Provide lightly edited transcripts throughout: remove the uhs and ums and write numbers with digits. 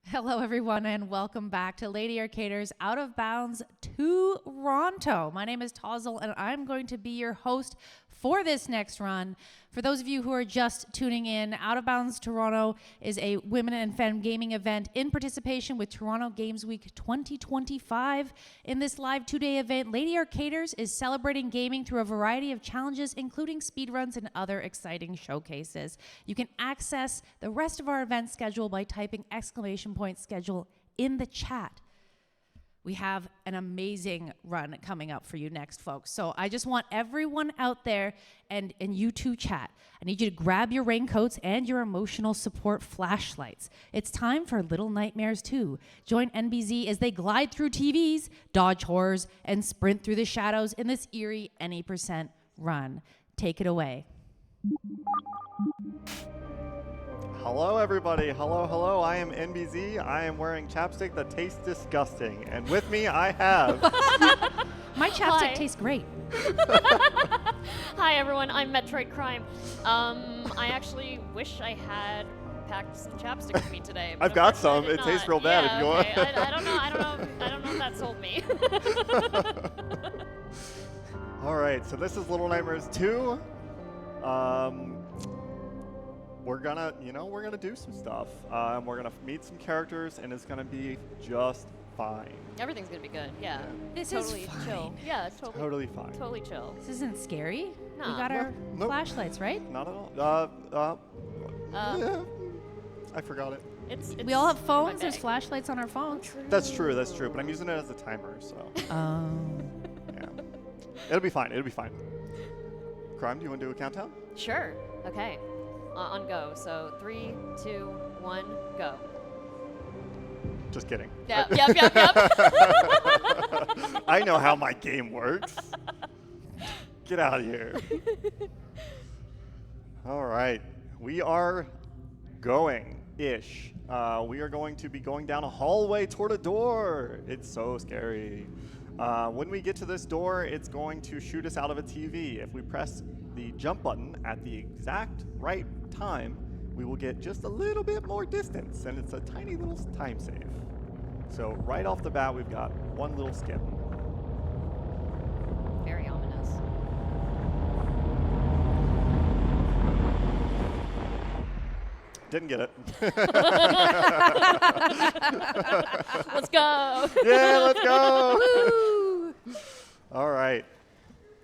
Hello, everyone, and welcome back to Lady Arcaders Out of Bounds Toronto. My name is Tozzle, and I'm going to be your host for this next run. For those of you who are just tuning in, Out of Bounds Toronto is a women and femme gaming event in participation with Toronto Games Week 2025. In this live two-day event, Lady Arcaders is celebrating gaming through a variety of challenges, including speedruns and other exciting showcases. You can access the rest of our event schedule by typing !schedule in the chat. We have an amazing run coming up for you next, folks. So I just want everyone out there and you too, chat. I need you to grab your raincoats and your emotional support flashlights. It's time for Little Nightmares 2. Join enbyzee as they glide through TVs, dodge horrors, and sprint through the shadows in this eerie any % run. Take it away. Hello, everybody. Hello, hello. I am enbyzee. I am wearing chapstick that tastes disgusting. And with me, I have... My chapstick tastes great. Hi, everyone. I'm Metroid Crime. I actually wish I had packed some chapstick with me today. But I've got some. It tastes real bad if you want. I don't know if that sold me. All right. So this is Little Nightmares 2. We're gonna do some stuff. We're gonna meet some characters, and it's gonna be just fine. Everything's gonna be good. Yeah. This totally is fine. chill. Yeah, it's Totally fine. Totally chill. This isn't scary. No. We got our Nope. flashlights, right? Not at all. I forgot it. It's We all have in my phones. There's bag. flashlights on our phones. That's true. But I'm using it as a timer, so Oh. yeah. It'll be fine. Crime, do you want to do a countdown? Sure. Okay. On go. So 3, 2, 1, go. Just kidding. Yep. I know how my game works. Get out of here. All right. We are going-ish. We are going to be going down a hallway toward a door. It's so scary. When we get to this door, it's going to shoot us out of a TV. If we press the jump button at the exact right time, we will get just a little bit more distance, and it's a tiny little time save. So right off the bat, we've got one little skip. Very ominous. Didn't get it. Let's go. Yeah, let's go. Woo! All right.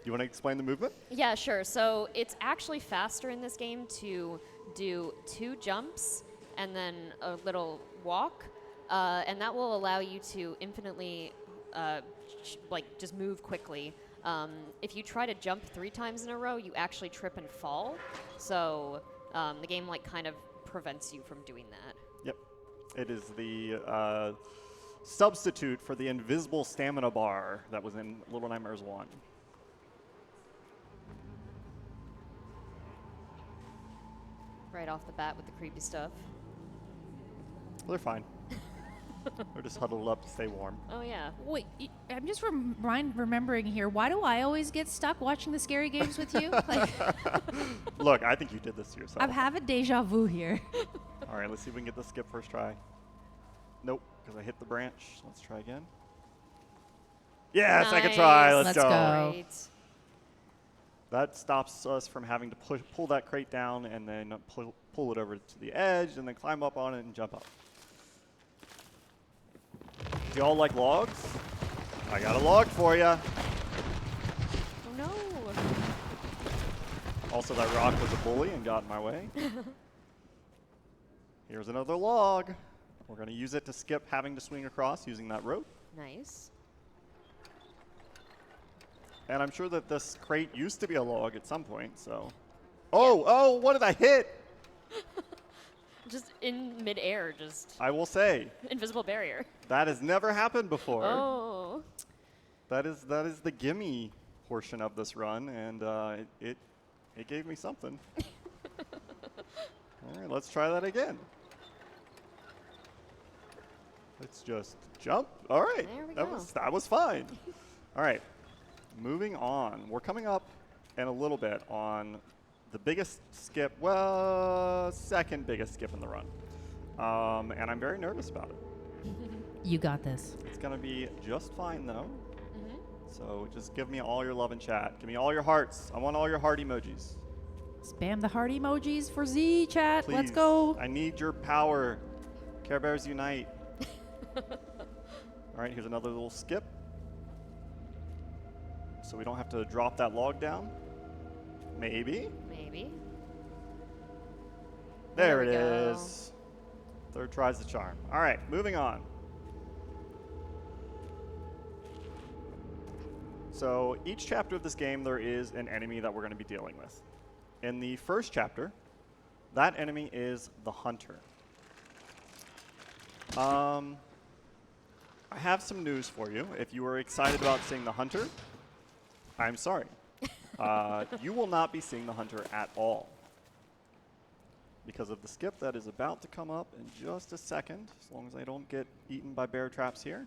You want to explain the movement? Yeah, sure. So it's actually faster in this game to do 2 jumps and then a little walk, and that will allow you to infinitely, just move quickly. If you try to jump 3 times in a row, you actually trip and fall. So the game kind of prevents you from doing that. Yep. It is the substitute for the invisible stamina bar that was in Little Nightmares 1. Right off the bat with the creepy stuff. Well, they're fine. They're just huddled up to stay warm. Oh, yeah. Wait, I'm just remembering here. Why do I always get stuck watching the scary games with you? Look, I think you did this to yourself. I'm having deja vu here. All right, let's see if we can get the skip first try. Nope, because I hit the branch. Let's try again. Yeah, second try. Let's go. Great. That stops us from having to pull that crate down and then pull it over to the edge and then climb up on it and jump up. Do y'all like logs? I got a log for you. Oh, no. Also, that rock was a bully and got in my way. Here's another log. We're going to use it to skip having to swing across using that rope. Nice. And I'm sure that this crate used to be a log at some point, so. Oh, what did I hit? Just in midair, just I will say. invisible barrier. That has never happened before. Oh. That is the gimme portion of this run, and it gave me something. All right, let's try that again. Let's just jump. All right, There we that go. was fine. All right, moving on. We're coming up in a little bit on the biggest skip, well, second biggest skip in the run. And I'm very nervous about it. You got this. It's going to be just fine, though. So just give me all your love in chat. Give me all your hearts. I want all your heart emojis. Spam the heart emojis for Z, chat. Please. Let's go. I need your power. Care Bears unite. All right, here's another little skip. So we don't have to drop that log down. Maybe. Maybe. There it we go. is. Third tries the charm. All right, moving on. So each chapter of this game, there is an enemy that we're going to be dealing with. In the first chapter, that enemy is the Hunter. I have some news for you. If you are excited about seeing the Hunter, I'm sorry. You will not be seeing the Hunter at all because of the skip that is about to come up in just a second, as long as I don't get eaten by bear traps here.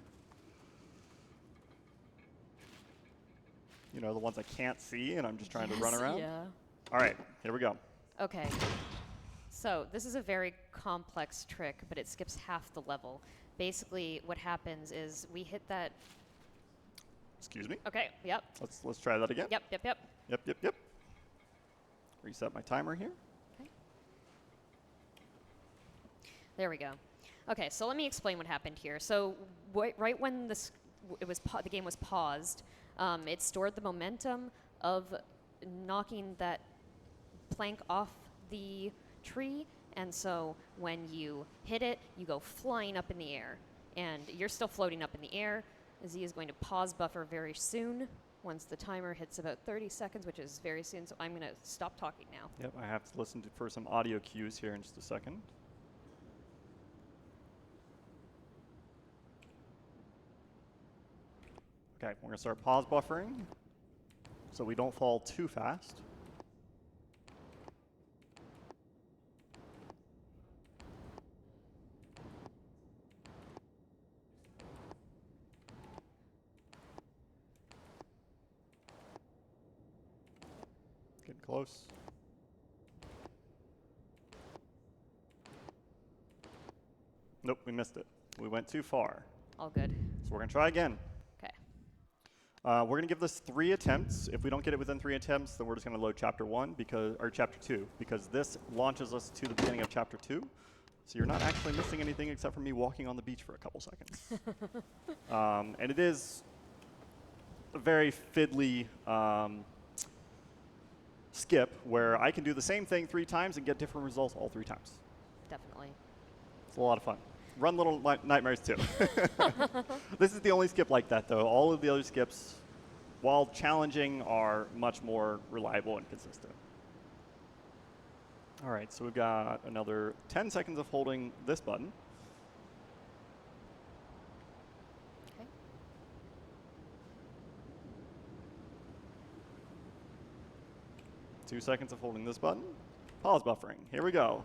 You know, the ones I can't see and I'm just trying to run around. Yeah. All right, here we go. Okay. So this is a very complex trick, but it skips half the level. Basically, what happens is we hit that. Excuse me. Okay. Yep. Let's try that again. Yep. Reset my timer here. Okay. There we go. Okay, so let me explain what happened here. So right when the game was paused, it stored the momentum of knocking that plank off the tree, and so when you hit it, you go flying up in the air, and you're still floating up in the air. Z is going to pause buffer very soon once the timer hits about 30 seconds, which is very soon, so I'm going to stop talking now. Yep, I have to listen for some audio cues here in just a second. Okay, we're going to start pause buffering so we don't fall too fast. Getting close. Nope, we missed it. We went too far. All good. So we're going to try again. Okay. We're going to give this 3 attempts. If we don't get it within 3 attempts, then we're just going to load chapter 1 or chapter 2, because this launches us to the beginning of chapter 2. So you're not actually missing anything except for me walking on the beach for a couple seconds. And it is a very fiddly skip where I can do the same thing 3 times and get different results all 3 times. Definitely. It's a lot of fun. Run Little Nightmares too. This is the only skip like that, though. All of the other skips, while challenging, are much more reliable and consistent. All right, so we've got another 10 seconds of holding this button. Okay. Two seconds of holding this button. Pause buffering. Here we go.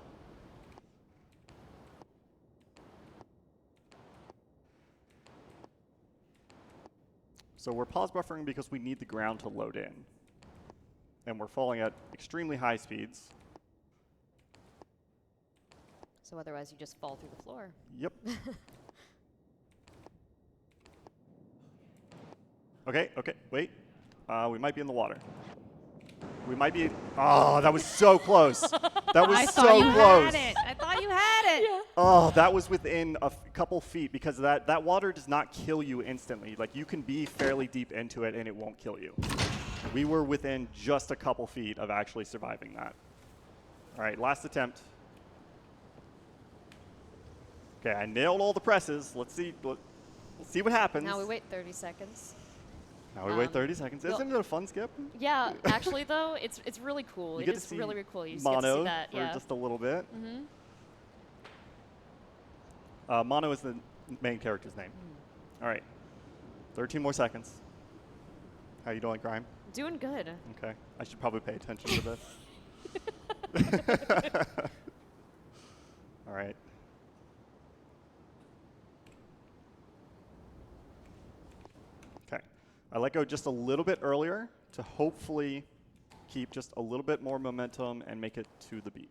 So we're pause buffering because we need the ground to load in. And we're falling at extremely high speeds. So otherwise you just fall through the floor. Yep. Okay, wait. We might be in the water. We might be. Oh, that was so close. That was so close. I thought you had it. Yeah. Oh, that was within a couple feet, because that water does not kill you instantly. Like, you can be fairly deep into it and it won't kill you. We were within just a couple feet of actually surviving that. All right, last attempt. Okay, I nailed all the presses. Let's see what happens. Now we wait 30 seconds. Now we wait 30 seconds. well- Isn't it a fun skip? Yeah, actually though, it's really cool. You It get to is see really, really cool. You just get to Mono see that. for Yeah. just a little bit. Mm-hmm. Mono is the main character's name. All right, 13 more seconds. How you doing, Grime? Doing good. Okay, I should probably pay attention to this. All right. Okay, I let go just a little bit earlier to hopefully keep just a little bit more momentum and make it to the beach.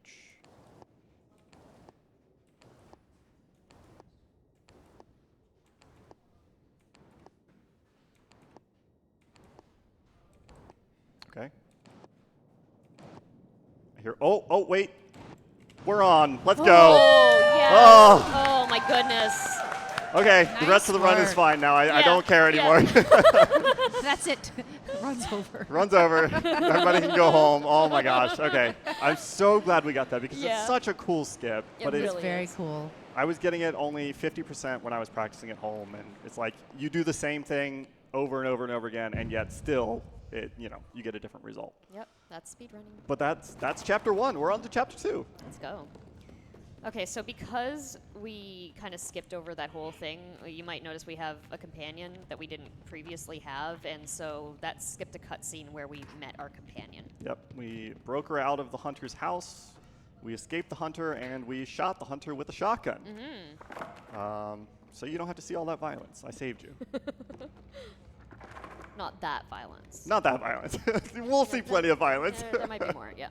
Okay. Here. Oh, wait. We're on. Let's go. Oh, yes. Oh, my goodness. Okay, the Nice rest of the run is work. fine now. I Yeah, don't care anymore. That's it. Runs over. Runs over. Everybody can go home. Oh my gosh. Okay. I'm so glad we got that because Yeah. it's such a cool skip. It But really It's very is. cool. I was getting it only 50% when I was practicing at home, and it's like you do the same thing over and over and over again, and yet still, you get a different result. Yep, that's speedrunning. But that's chapter 1. We're on to chapter 2. Let's go. Okay, so because we kind of skipped over that whole thing, you might notice we have a companion that we didn't previously have, and so that skipped a cutscene where we met our companion. Yep. We broke her out of the hunter's house. We escaped the hunter, and we shot the hunter with a shotgun. So you don't have to see all that violence. I saved you. Not that violence. Not that violence. We'll see plenty of violence. There might be more, yeah.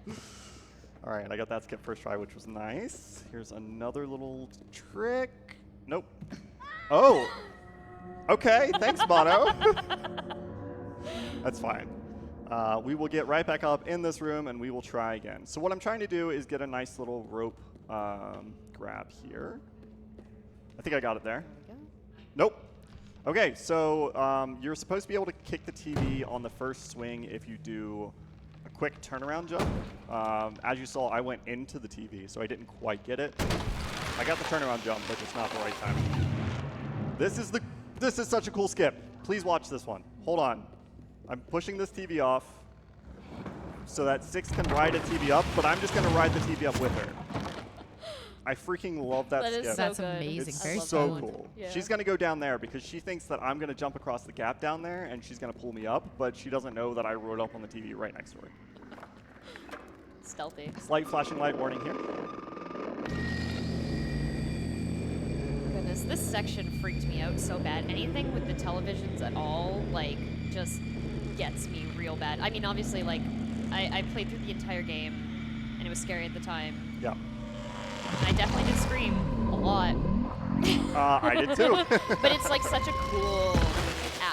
All right, I got that skip first try, which was nice. Here's another little trick. Nope. Oh. Okay, thanks, Mono. That's fine. We will get right back up in this room, and we will try again. So what I'm trying to do is get a nice little rope grab here. I think I got it there. There we go. Nope. Okay, so you're supposed to be able to kick the TV on the first swing if you do a quick turnaround jump. As you saw, I went into the TV, so I didn't quite get it. I got the turnaround jump, but just not the right time. This is such a cool skip. Please watch this one. Hold on. I'm pushing this TV off so that 6 can ride a TV up, but I'm just going to ride the TV up with her. I freaking love that That skip. is so That's good. amazing. It's Very so solid. cool. Yeah. She's going to go down there because she thinks that I'm going to jump across the gap down there and she's going to pull me up, but she doesn't know that I rode up on the TV right next to her. Stealthy. Slight flashing light warning here. Goodness, this section freaked me out so bad. Anything with the televisions at all, just gets me real bad. I mean, obviously, I played through the entire game, and it was scary at the time. Yeah. And I definitely did scream a lot. I did too. But it's such a cool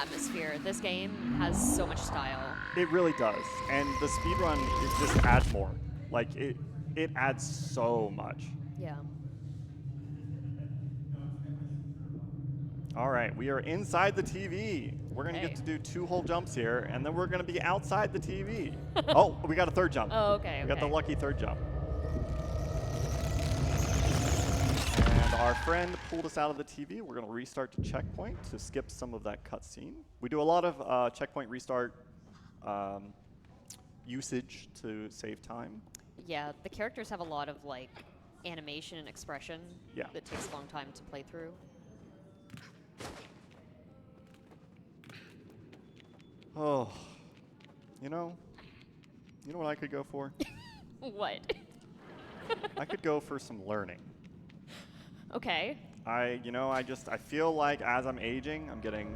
atmosphere. This game has so much style. It really does. And the speedrun, it just adds more. It adds so much. Yeah. All right, we are inside the TV. We're going to Okay. get to do 2 whole jumps here, and then we're going to be outside the TV. Oh, we got a third jump. Oh, okay. We got the okay. lucky third jump. And our friend pulled us out of the TV. We're going to restart to checkpoint to skip some of that cutscene. We do a lot of checkpoint restart usage to save time. Yeah, the characters have a lot of animation and expression Yeah. that takes a long time to play through. Oh, you know what I could go for? What? I could go for some learning. Okay. I feel like as I'm aging, I'm getting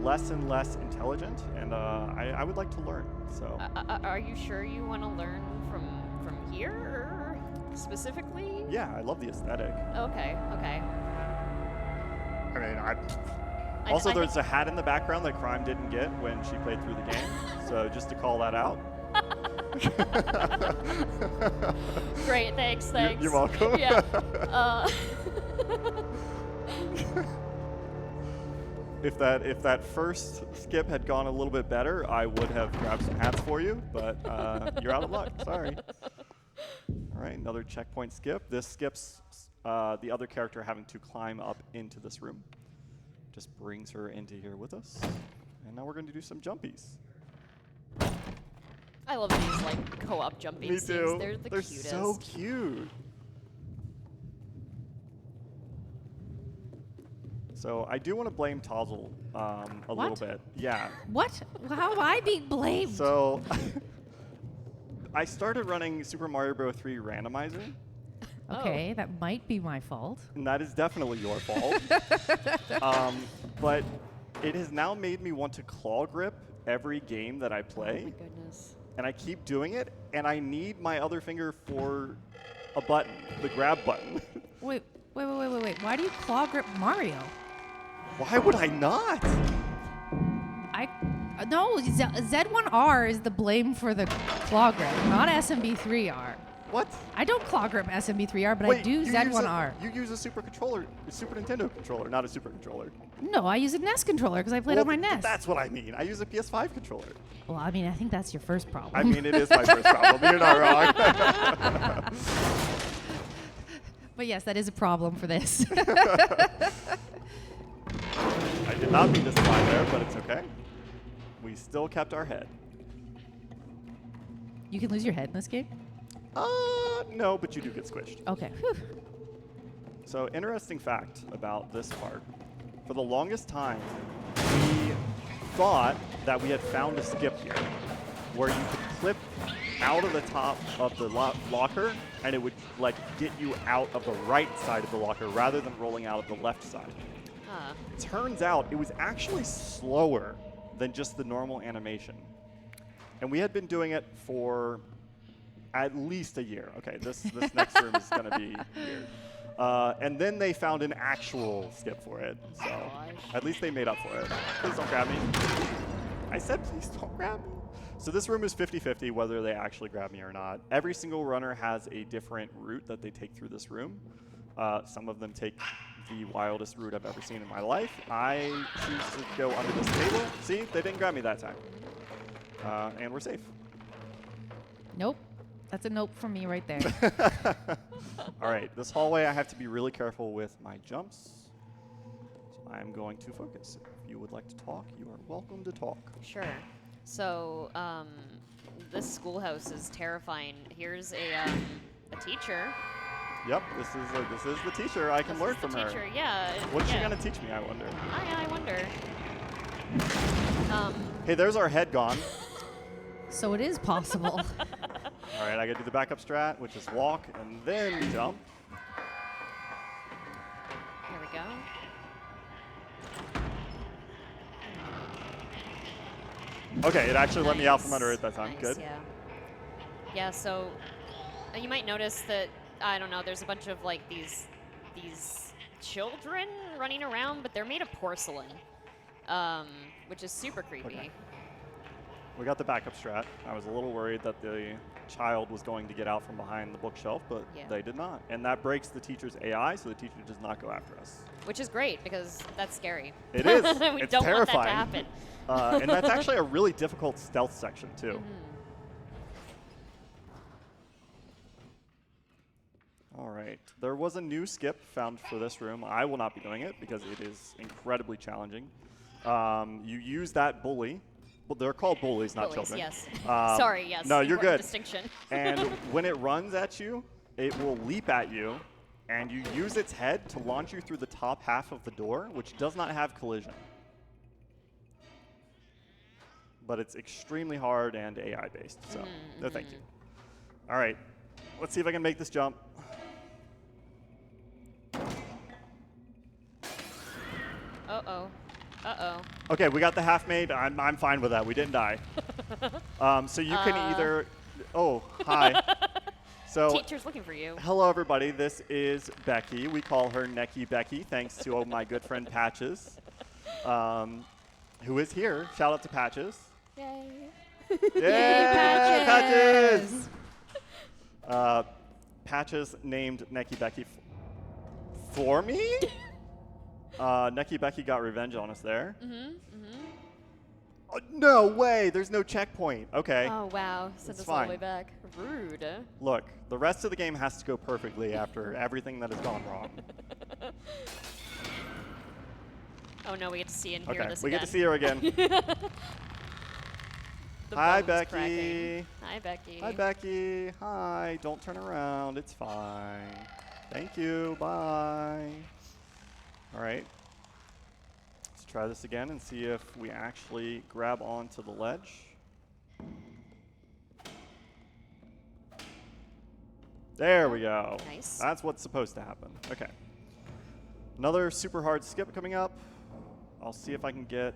less and less intelligent, and I would like to learn. So Are you sure you want to learn from here specifically? yeah, I love the aesthetic. Okay. Okay. I mean, I there's think- a hat in the background that Crime didn't get when she played through the game. So just to call that out. Great. Thanks. Thanks. You're welcome. Yeah. If that first skip had gone a little bit better, I would have grabbed some hats for you, but you're out of luck. Sorry. All right, another checkpoint skip. This skips the other character having to climb up into this room. Just brings her into here with us. And now we're going to do some jumpies. I love these co-op jumping Me scenes. too. They're the They're cutest. so cute. So I do want to blame Tozzle a little What? bit. Yeah. What? How am I being blamed? So I started running Super Mario Bros. 3 randomizer, Okay, that might be my fault. and that is definitely your fault. But it has now made me want to claw grip every game that I Oh play. my goodness. and I keep doing it, and I need my other finger for a button, the grab button. Wait. Why do you claw grip Mario? Why would I not? No, Z1R is the blame for the claw grip, not SMB3R. What? I don't claw grip SMB3R, but Wait, I do you Z1R. You use a Super Nintendo controller, not a Super controller. No, I use a NES controller because I played on my NES. That's what I mean. I use a PS5 controller. Well, I mean, I think that's your first problem. I mean, it is my first problem. You're not wrong. But yes, that is a problem for this. I did not mean to slide there, but it's okay. We still kept our head. You can lose your head in this game? No, but you do get squished. Okay. Whew. So, interesting fact about this part. For the longest time, we thought that we had found a skip here, where you could clip out of the top of the locker, and it would like get you out of the right side of the locker rather than rolling out of the left side. Turns out it was actually slower than just the normal animation. And we had been doing it for at least a year. Okay, this next room is going to be weird. And then they found an actual skip for it. So at least they made up for it. Please don't grab me. I said please don't grab me. So this room is 50-50 whether they actually grab me or not. Every single runner has a different route that they take through this room. Some of them take the wildest route I've ever seen in my life. I choose to go under this table. See, they didn't grab me that time. And we're safe. Nope. That's a nope from me right there. All right, this hallway I have to be really careful with my jumps. So I'm going to focus. If you would like to talk, you are welcome to talk. Sure. So, this schoolhouse is terrifying. Here's a teacher. Yep, this is the teacher. I can learn from her. Teacher, yeah. What's she gonna teach me? I wonder. I wonder. Hey, there's our head gone. So it is possible. All right, I gotta do the backup strat, which is walk and then jump. Here we go. Okay, it actually let me out from Nice. under it that time. Nice, Good. Yeah. Yeah. So you might notice that I don't know. There's a bunch of like these children running around, but they're made of porcelain, which is super creepy. Okay. We got the backup strat. I was a little worried that the child was going to get out from behind the bookshelf, but they did not. And that breaks the teacher's AI, so the teacher does not go after us. Which is great because that's scary. It is. We It's don't terrifying. want that to happen. And that's actually a really difficult stealth section, too. All right. There was a new skip found for this room. I will not be doing it because it is incredibly challenging. You use that bully. Well, they're called bullies, not Bullies, children. yes. Sorry, yes. No, you're important good. Distinction. And when it runs at you, it will leap at you, and you use its head to launch you through the top half of the door, which does not have collision. But it's extremely hard and AI-based, so no thank you. All right, let's see if I can make this jump. Uh-oh. Uh-oh. Okay, we got the half made. I'm fine with that. We didn't die. So you can either... Oh, hi. So, Teacher's looking for you. hello, everybody. This is Becky. We call her Necky Becky, thanks to my good friend Patches, who is here. Shout out to Patches. Yay. Yeah, Patches! Patches named Necky Becky for me? Necky Becky got revenge on us there. Oh, no way! There's no checkpoint. Okay. Oh, wow. Sent It's us all the way fine. back. Rude. Look, the rest of the game has to go perfectly after everything that has gone wrong. Oh, no, we get to see and hear Okay, this we again. get to see her again. The Hi, bone's Becky. cracking. Hi, Becky. Hi, Becky. Hi. Don't turn around. It's fine. Thank you. Bye. All right. Let's try this again and see if we actually grab onto the ledge. There we go. Nice. That's what's supposed to happen. Okay. Another super hard skip coming up. I'll see if I can get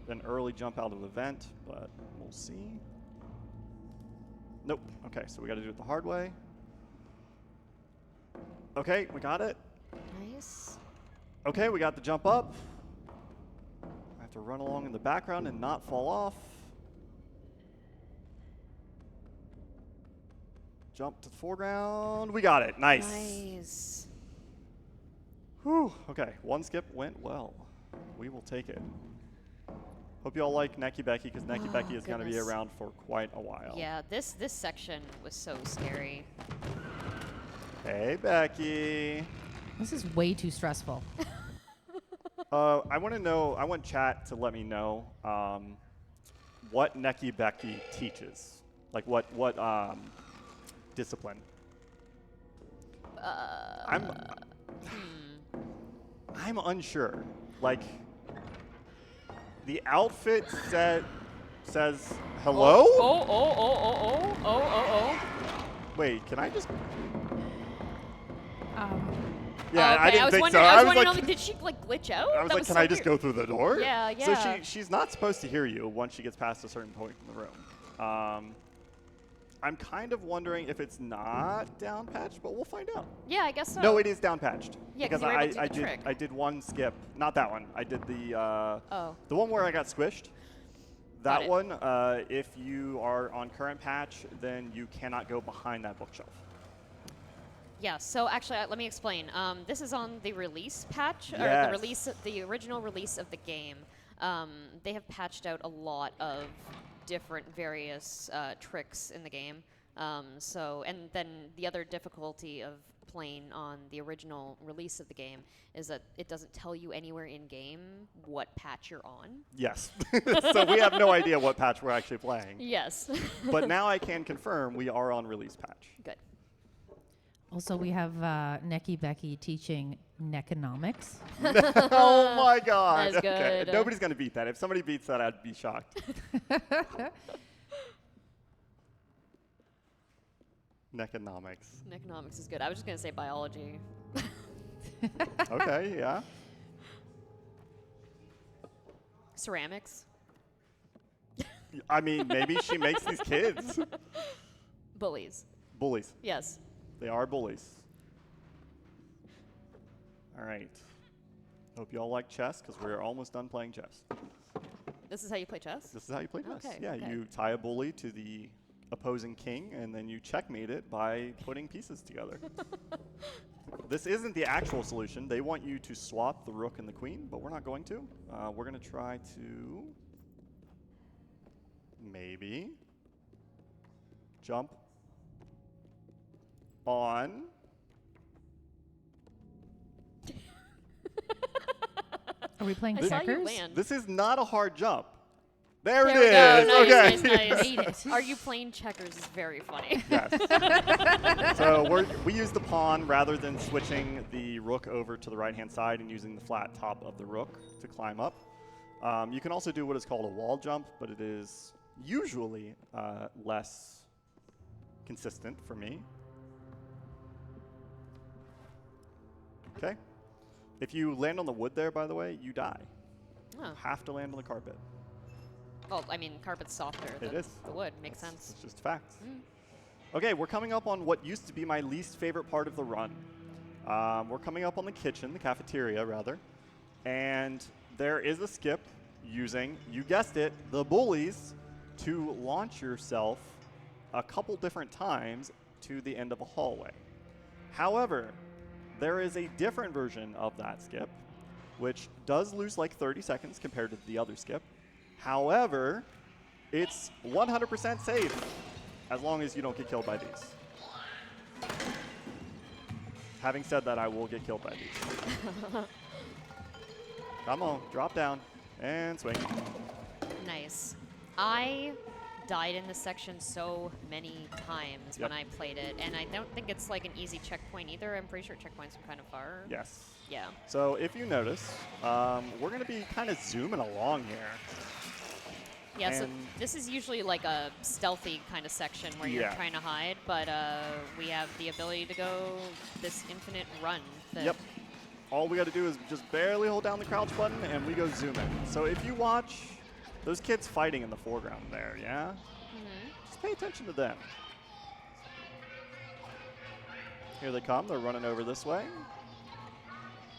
an early jump out of the vent, but we'll see. Nope. Okay, so we got to do it the hard way. Okay, we got it. Nice. Okay, we got the jump up. I have to run along in the background and not fall off. Jump to the foreground. We got it. Nice. Nice. Whew. Okay, one skip went well. We will take it. Hope you all like Necky Becky, because Necky Becky is going to be goodness. around for quite a while. Yeah, this section was so scary. Hey, Becky. This is way too stressful. I want to know, I want chat to let me know what Necky Becky teaches. Like what discipline? I'm unsure. Like, the outfit says hello? Oh. Wait, can I just? Yeah, I didn't think so. I was like, wondering, did she like glitch out? I was like, can I just go through the door? Yeah, So yeah. she's not supposed to hear you once she gets past a certain point in the room. I'm kind of wondering if it's not down patched, but we'll find out. Yeah, I guess so. No, it is down patched. Yeah, because you were able to do the trick. I did one skip. Not that one. I did the Oh. one where I got squished. Got That it. one, if you are on current patch, then you cannot go behind that bookshelf. Yeah, so actually, let me explain. This is on the release patch, Yes. or the original release of the game. They have patched out a lot of different various tricks in the game. And then the other difficulty of playing on the original release of the game is that it doesn't tell you anywhere in game what patch you're on. Yes. So we have no idea what patch we're actually playing. Yes. But now I can confirm we are on release patch. Good. Also, we have Necky Becky teaching Neckonomics. Oh my God. That's Okay. good. Nobody's going to beat that. If somebody beats that, I'd be shocked. Neckonomics. Economics is good. I was just going to say biology. Okay, yeah. Ceramics. I mean, maybe she makes these kids Bullies. bullies. Yes. They are bullies. All right. Hope you all like chess, because we're almost done playing chess. This is how you play chess? This is how you play chess. Okay, Yeah, okay. you tie a bully to the opposing king, and then you checkmate it by putting pieces together. This isn't the actual solution. They want you to swap the rook and the queen, but we're not going to. We're going to try to maybe jump on. Are we playing I saw you checkers? land. This is not a hard jump. There There it we is. go. Okay. Nice. Made it. Are you playing checkers is very funny. Yes. So we use the pawn rather than switching the rook over to the right-hand side and using the flat top of the rook to climb up. You can also do what is called a wall jump, but it is usually less consistent for me. Okay. If you land on the wood there, by the way, you die. Oh. You have to land on the carpet. Well, I mean, carpet's softer It than is. the wood. Makes sense. It's just facts. Okay, we're coming up on what used to be my least favorite part of the run. We're coming up on the kitchen, the cafeteria, rather. And there is a skip using, you guessed it, the bullies to launch yourself a couple different times to the end of a hallway. However, there is a different version of that skip, which does lose like 30 seconds compared to the other skip. However, it's 100% safe as long as you don't get killed by these. Having said that, I will get killed by these. Come on, drop down and swing. Nice. I died in this section so many times when I played it, and I don't think it's like an easy checkpoint either. I'm pretty sure checkpoints are kind of far. Yes. Yeah. So if you notice, we're going to be kind of zooming along here. Yeah, so And- this is usually like a stealthy kind of section where you're Yeah. trying to hide, but we have the ability to go this infinite run. That Yep. All we got to do is just barely hold down the crouch button, and we go zoom in. So if you watch those kids fighting in the foreground there, yeah? Just pay attention to them. Here they come. They're running over this way.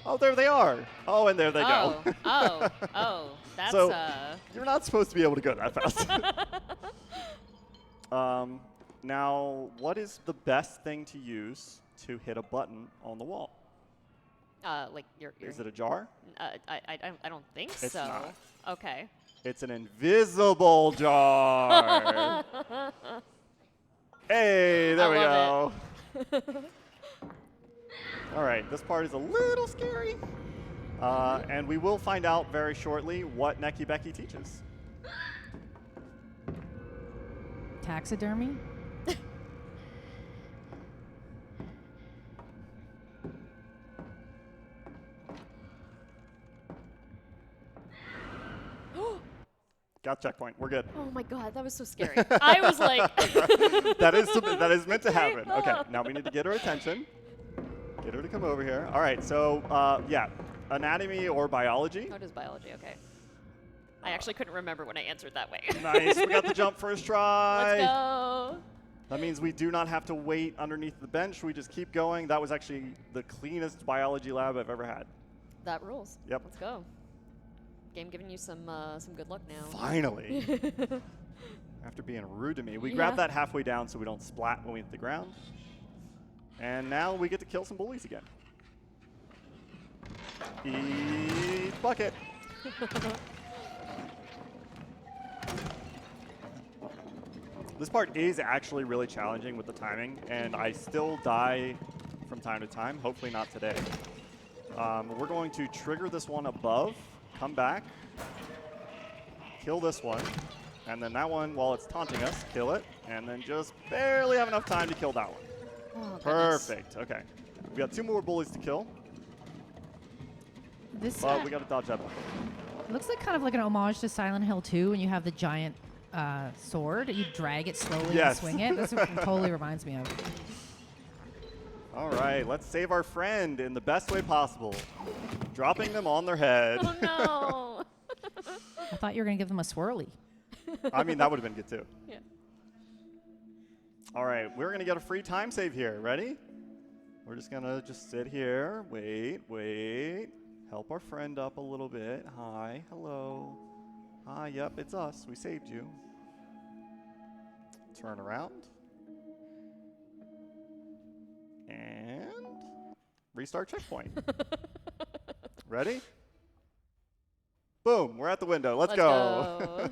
Oh, there they are. Oh, and there they go. Oh. That's So you're not supposed to be able to go that fast. Now, what is the best thing to use to hit a button on the wall? like your Is it a jar? I don't think It's so. not. Okay. It's an invisible jar. Hey, there we love go. All right, this part is a little scary. And we will find out very shortly what Necky Becky teaches. Taxidermy? Got checkpoint. We're good. Oh my god, that was so scary. I was like that is meant to happen. Okay, now we need to get her attention. Get her to come over here. All right, so yeah, anatomy or biology. Oh, it is biology, okay. I actually couldn't remember when I answered that way. Nice, we got the jump first try. Let's go. That means we do not have to wait underneath the bench. We just keep going. That was actually the cleanest biology lab I've ever had. That rules. Yep. Let's go. Game giving you some good luck now. Finally. After being rude to me. We grab that halfway down so we don't splat when we hit the ground. And now we get to kill some bullies again. Eat bucket. This part is actually really challenging with the timing, and I still die from time to time. Hopefully not today. We're going to trigger this one above, come back, kill this one, and then that one, while it's taunting us, kill it, and then just barely have enough time to kill that one. Oh, Perfect. Okay. We got 2 more bullies to kill. This But we got to dodge that one. looks like kind of like an homage to Silent Hill 2 when you have the giant sword. You drag it slowly and swing it. That's what it totally reminds me of. All right, let's save our friend in the best way possible. Dropping them on their head. Oh no. I thought you were going to give them a swirly. I mean, that would have been good too. Yeah. All right, we're going to get a free time save here. Ready? We're just going to sit here. Wait. Help our friend up a little bit. Hi, hello. Hi, yep, it's us. We saved you. Turn around. And restart checkpoint. Ready? Boom, we're at the window. Let's go.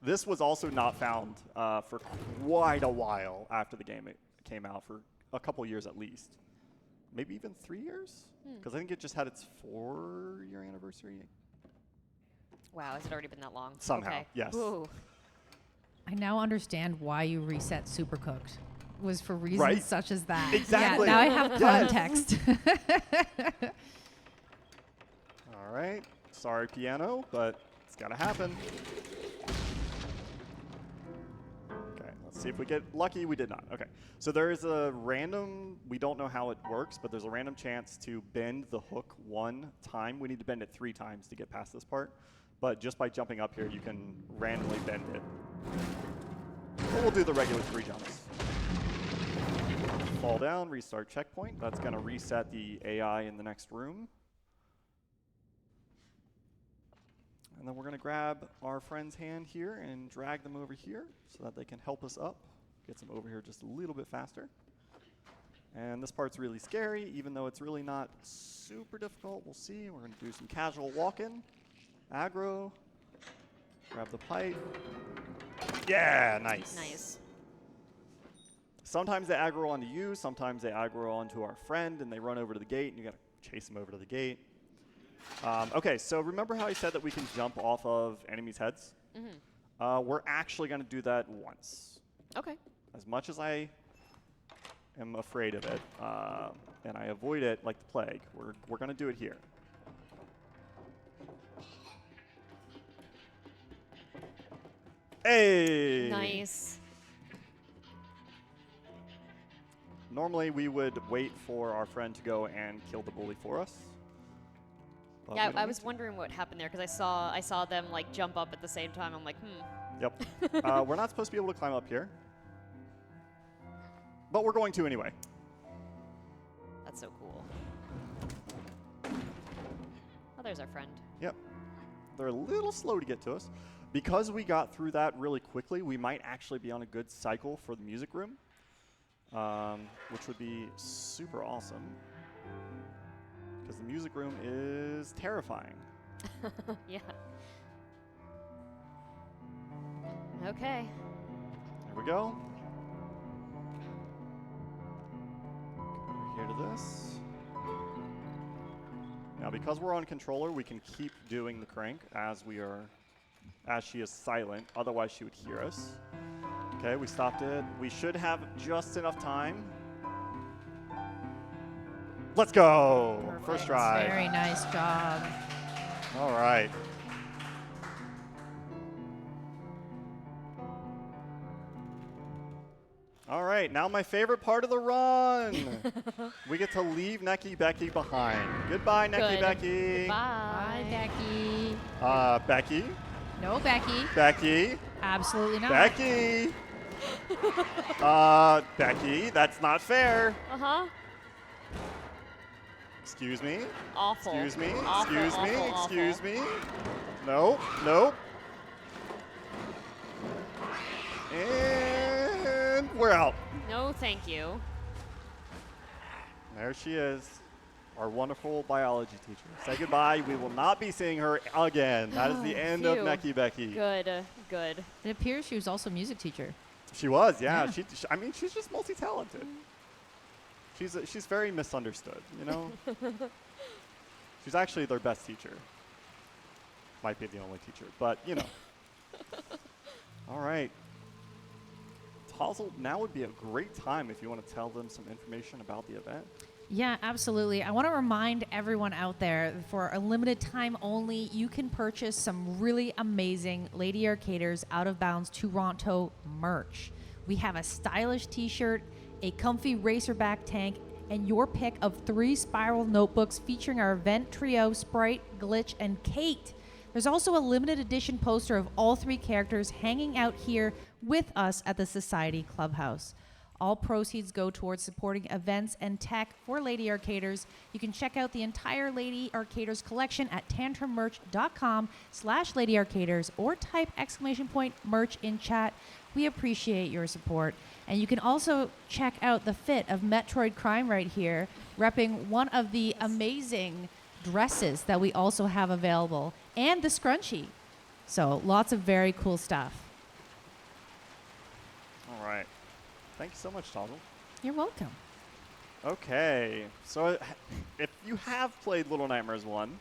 This was also not found for quite a while after the game came out, for a couple years at least. Maybe even 3 years? Because I think it just had its 4-year anniversary. Wow, has it already been that long? Somehow, okay. yes. Ooh. I now understand why you reset Supercooked. Was for reasons such as that. Exactly. Yeah, now I have context. All right. Sorry, piano, but it's got to happen. Okay, let's see if we get lucky. We did not. Okay. So there is a random, we don't know how it works, but there's a random chance to bend the hook 1 time. We need to bend it 3 times to get past this part. But just by jumping up here, you can randomly bend it. But we'll do the regular 3 jumps. Fall down, restart checkpoint. That's going to reset the AI in the next room. And then we're going to grab our friend's hand here and drag them over here so that they can help us up. Gets them over here just a little bit faster. And this part's really scary, even though it's really not super difficult. We'll see. We're going to do some casual walk-in. Aggro. Grab the pipe. Yeah, nice. Nice. Sometimes they aggro onto you, sometimes they aggro onto our friend, and they run over to the gate, and you gotta chase them over to the gate. Okay, so remember how I said that we can jump off of enemies' heads? Mm-hmm. We're actually gonna do that once. Okay. As much as I am afraid of it, and I avoid it like the plague, we're gonna do it here. Hey! Nice. Normally, we would wait for our friend to go and kill the bully for us. But Yeah, I was wondering what happened there because I saw them like jump up at the same time. I'm like, Yep. We're not supposed to be able to climb up here. But we're going to anyway. there's our friend. Yep. They're a little slow to get to us. Because we got through that really quickly, we might actually be on a good cycle for the music room, which would be super awesome. Because the music room is terrifying. Yeah. Okay. There we go. Over here to this. Now, because we're on controller, we can keep doing the crank as she is silent. Otherwise, she would hear us. Okay, we stopped it. We should have just enough time. Let's go. Perfect. First try. Very nice job. All right. All right, now my favorite part of the run. We get to leave Necky Becky behind. Goodbye, Necky Good. Becky. Bye, Bye. Becky. Becky. No, Becky. Becky. Absolutely not. Becky. Becky, that's not fair. Uh-huh. Excuse me. Awful. Excuse me. Awful, Excuse me. awful, Excuse awful. me. Nope. Nope. And we're out. No, thank you. There she is, our wonderful biology teacher. Say goodbye. We will not be seeing her again. That is the end of Phew. Necky Becky. Good. Good. It appears she was also a music teacher. She was, yeah. Yeah. I mean, she's just multi-talented. She's very misunderstood, you know? She's actually their best teacher. Might be the only teacher, but, you know. All right. Tozzle, now would be a great time if you want to tell them some information about the event. Yeah, absolutely. I want to remind everyone out there, for a limited time only, you can purchase some really amazing Lady Arcaders Out of Bounds Toronto merch. We have a stylish t-shirt, a comfy racerback tank, and your pick of 3 spiral notebooks featuring our event trio, Sprite, Glitch, and Kate. There's also a limited edition poster of all 3 characters hanging out here with us at the Society Clubhouse. All proceeds go towards supporting events and tech for Lady Arcaders. You can check out the entire Lady Arcaders collection at tantrummerch.com/Lady Arcaders or type !merch in chat. We appreciate your support. And you can also check out the fit of Metroid Crime right here, repping one of the amazing dresses that we also have available, and the scrunchie. So lots of very cool stuff. All right. Thank you so much, Tozzle. You're welcome. Okay. So if you have played Little Nightmares 1,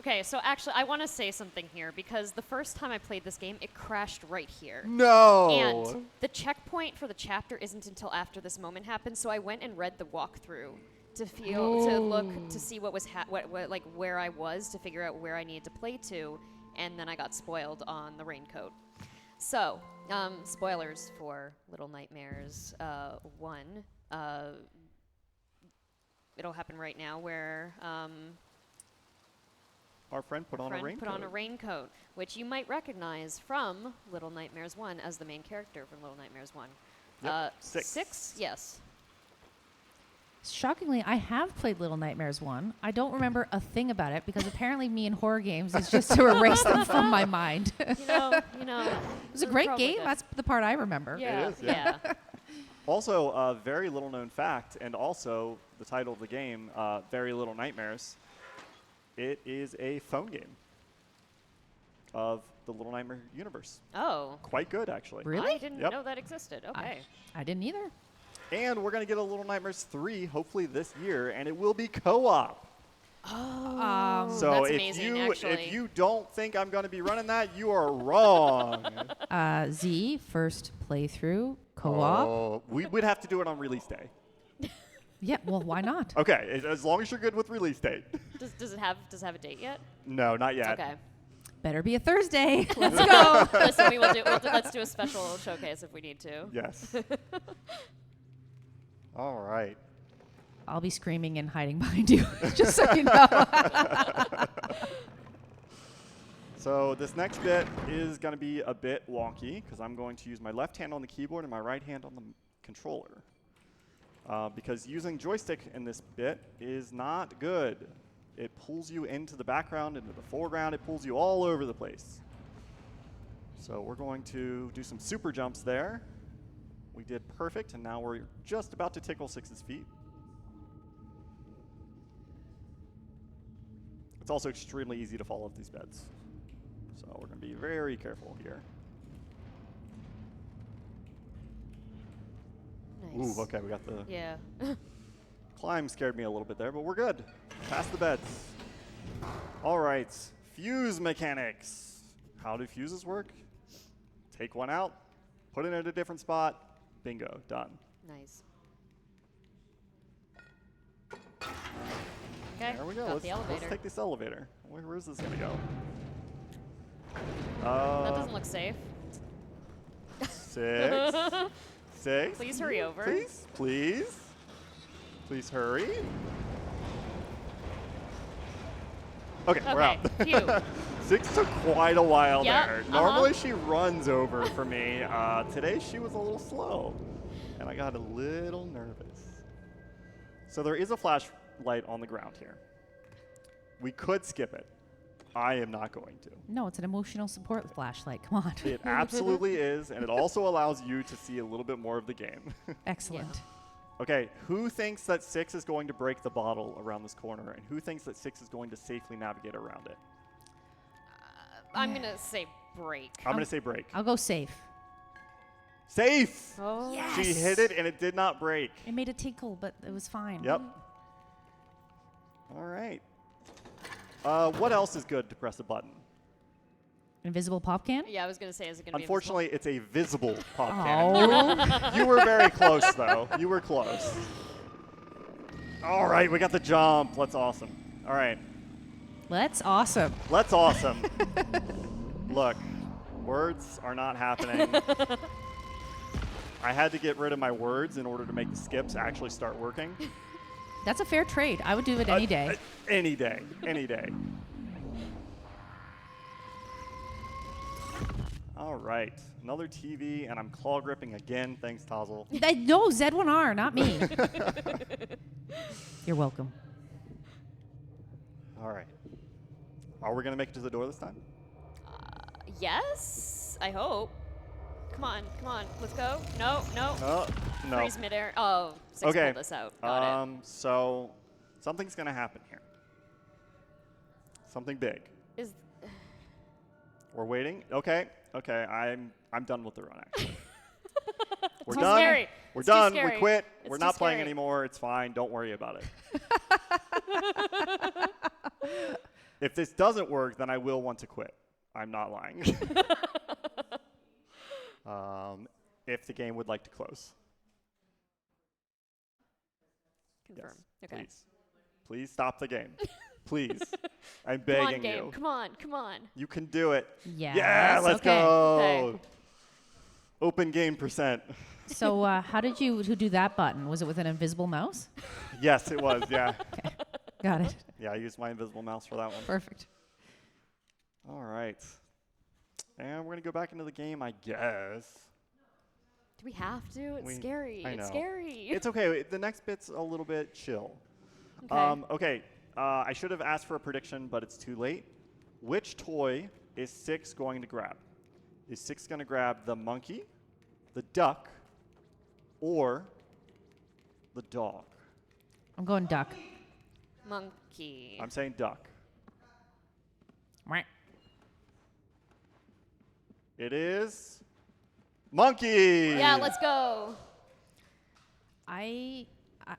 Okay, so actually, I want to say something here because the first time I played this game, it crashed right here. no. And the checkpoint for the chapter isn't until after this moment happened, so I went and read the walkthrough to look to see what was like where I was, to figure out where I needed to play to, and then I got spoiled on the raincoat. So, spoilers for Little Nightmares 1. It'll happen right now where Our friend put on a raincoat. which you might recognize from Little Nightmares 1 as the main character from Little Nightmares 1. Yep. 6? Yes. Shockingly, I have played Little Nightmares 1. I don't remember a thing about it because apparently me and horror games is just to erase them from my mind. It You know. was a great game. That's the part I remember. Yeah. It is, yeah. Also, a very little known fact, and also the title of the game, Very Little Nightmares. It is a phone game of the Little Nightmare universe. Oh. Quite good, actually. Really? I didn't Yep. know that existed. Okay. I didn't either. And we're going to get a Little Nightmares 3 hopefully this year, and it will be co-op. So That's if amazing, you actually. if you don't think I'm going to be running that, you are wrong. Z, first playthrough, co-op. Oh, we'd have to do it on release day. Yeah, well, why not? Okay, as long as you're good with release date. Does it have a date yet? No, not yet. Okay. Better be a Thursday. Let's go. Listen, let's do a special showcase if we need to. Yes. All right. I'll be screaming and hiding behind you, just so you know. So this next bit is going to be a bit wonky because I'm going to use my left hand on the keyboard and my right hand on the controller. Because using joystick in this bit is not good. It pulls you into the background, into the foreground. It pulls you all over the place. So we're going to do some super jumps there. We did perfect, and now we're just about to tickle Six's feet. It's also extremely easy to fall off these beds. So we're going to be very careful here. Nice. Ooh, okay, we got the Yeah. climb scared me a little bit there, but we're good. Past the beds. All right, fuse mechanics. How do fuses work? Take one out, put it in a different spot, bingo, done. Nice. Okay. There we go. Got the elevator. Let's take this elevator. Where is this going to go? That doesn't look safe. 6. 6. Please hurry over. Please, please. Please hurry. Okay, we're out. Phew. 6 took quite a while Yep, there. Normally she runs over for me. Today she was a little slow, and I got a little nervous. So there is a flashlight on the ground here. We could skip it. I am not going to. No, it's an emotional support flashlight. Come on. It absolutely is, and it also allows you to see a little bit more of the game. Excellent. Okay, who thinks that 6 is going to break the bottle around this corner, and who thinks that 6 is going to safely navigate around it? I'm going to say break. I'm going to say break. I'll go safe. Safe! Oh. Yes. She hit it, and it did not break. It made a tinkle, but it was fine. Yep. All right. What else is good to press a button? Invisible pop can? Yeah, I was going to say, is it going to be Unfortunately, it's a visible pop Oh. can. You were very close, though. You were close. All right, we got the jump. That's awesome. All right. That's awesome. Let's awesome. Look, words are not happening. I had to get rid of my words in order to make the skips actually start working. That's a fair trade. I would do it any day. Any day. Any day. All right. Another TV, and I'm claw gripping again. Thanks, Tozzle. No, Z1R, not me. You're welcome. All right. Are we going to make it to the door this time? Yes, I hope. Come on, let's go. No. No. Freeze midair. Oh, 6 Okay. pulled us out. Got it. So something's going to happen here. Something big. Is We're waiting. Okay. I'm done with the run, actually. We're too done. scary. We're It's too done. scary. We quit. It's We're too not playing scary. anymore. It's fine. Don't worry about it. If this doesn't work, then I will want to quit. I'm not lying. If the game would like to close. Confirm. Yes, Okay. Please. Please stop the game. Please. I'm Come on, begging game. you. Come on. You can do it. Yes, Yeah, let's okay. go. Okay. Open game %. So how did you do that button? Was it with an invisible mouse? Yes, it was. Yeah. Got it. Yeah, I used my invisible mouse for that one. Perfect. All right. And we're going to go back into the game, I guess. Do we have to? It's scary. I It's know. scary. It's okay. The next bit's a little bit chill. Okay. I should have asked for a prediction, but it's too late. Which toy is 6 going to grab? Is 6 going to grab the monkey, the duck, or the dog? I'm going duck. Monkey. I'm saying duck. Right. It is monkey. Yeah, let's go.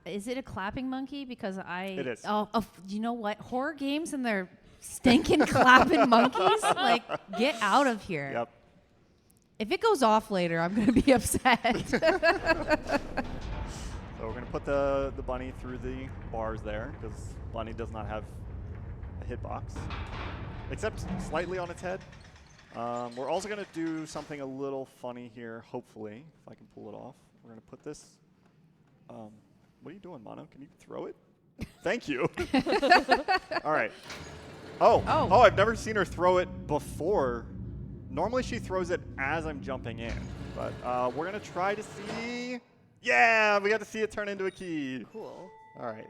Is it a clapping monkey? Because It is. You know what? Horror games and their stinking clapping monkeys? Like, get out of here. Yep. If it goes off later, I'm going to be upset. So we're going to put the bunny through the bars there because bunny does not have a hitbox, except slightly on its head. We're also going to do something a little funny here, hopefully, if I can pull it off. We're going to put this. What are you doing, Mono? Can you throw it? Thank you. All right. Oh, I've never seen her throw it before. Normally she throws it as I'm jumping in, but we're going to try to see. Yeah, we got to see it turn into a key. Cool. All right.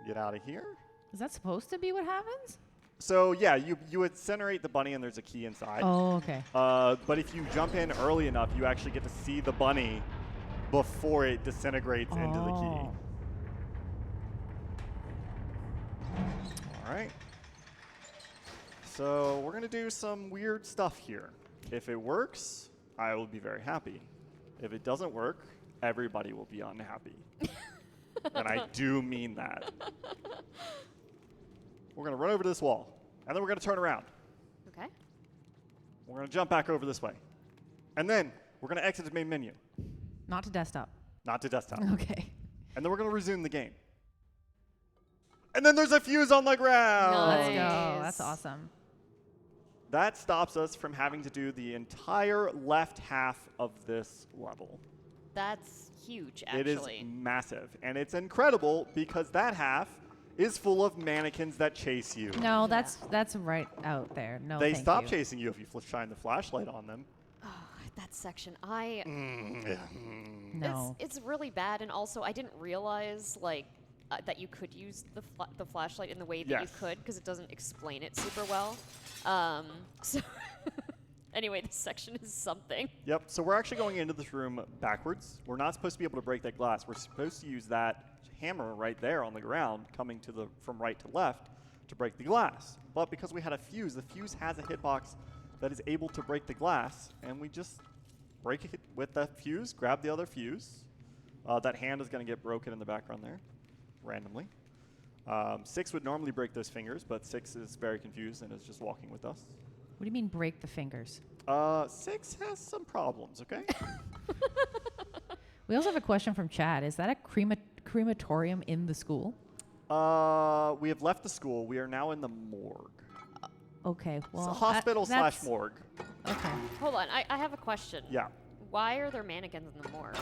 Get out of here. Is that supposed to be what happens? So yeah, you incinerate the bunny and there's a key inside. Oh, okay. But if you jump in early enough, you actually get to see the bunny before it disintegrates into the key. All right. So we're going to do some weird stuff here. If it works, I will be very happy. If it doesn't work, everybody will be unhappy. And I do mean that. We're going to run over to this wall, and then we're going to turn around. Okay. We're going to jump back over this way. And then we're going to exit the main menu. Not to desktop. Not to desktop. Okay. And then we're going to resume the game. And then there's a fuse on the ground. Let's go. That's awesome. That stops us from having to do the entire left half of this level. That's huge, actually. It is massive. And it's incredible because that half is full of mannequins that chase you. No, that's right out there. No, They thank stop you. chasing you if you shine the flashlight on them. Oh, that section. No. It's really bad, and also I didn't realize that you could use the flashlight in the way that you could because it doesn't explain it super well. So anyway, this section is something. Yep, so we're actually going into this room backwards. We're not supposed to be able to break that glass. We're supposed to use that hammer right there on the ground coming from right to left to break the glass. But because we had a fuse, the fuse has a hitbox that is able to break the glass, and we just break it with the fuse, grab the other fuse. That hand is going to get broken in the background there, randomly. 6 would normally break those fingers, but 6 is very confused and is just walking with us. What do you mean break the fingers? 6 has some problems, okay? We also have a question from Chad. Is that a crematorium in the school? We have left the school. We are now in the morgue. Okay, well. It's a hospital / morgue. Okay. Hold on, I have a question. Yeah. Why are there mannequins in the morgue?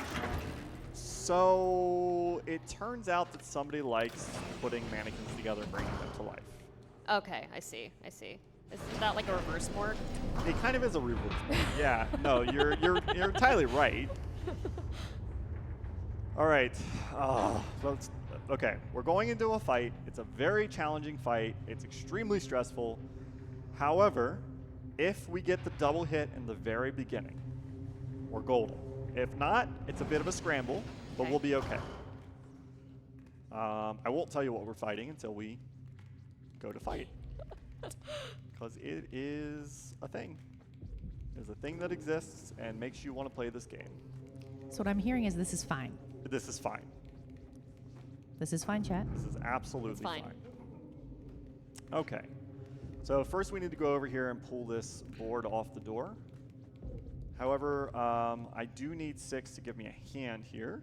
So it turns out that somebody likes putting mannequins together and bringing them to life. Okay, I see. Isn't that like a reverse morgue? It kind of is a reverse morgue. Yeah. No, you're entirely right. All right. Okay, we're going into a fight. It's a very challenging fight. It's extremely stressful. However, if we get the double hit in the very beginning, we're golden. If not, it's a bit of a scramble, but we'll be okay. I won't tell you what we're fighting until we go to fight. Because it is a thing. It's a thing that exists and makes you want to play this game. So what I'm hearing is this is fine. This is fine. This is fine, chat. This is absolutely fine. Okay. So first we need to go over here and pull this board off the door. However, I do need 6 to give me a hand here.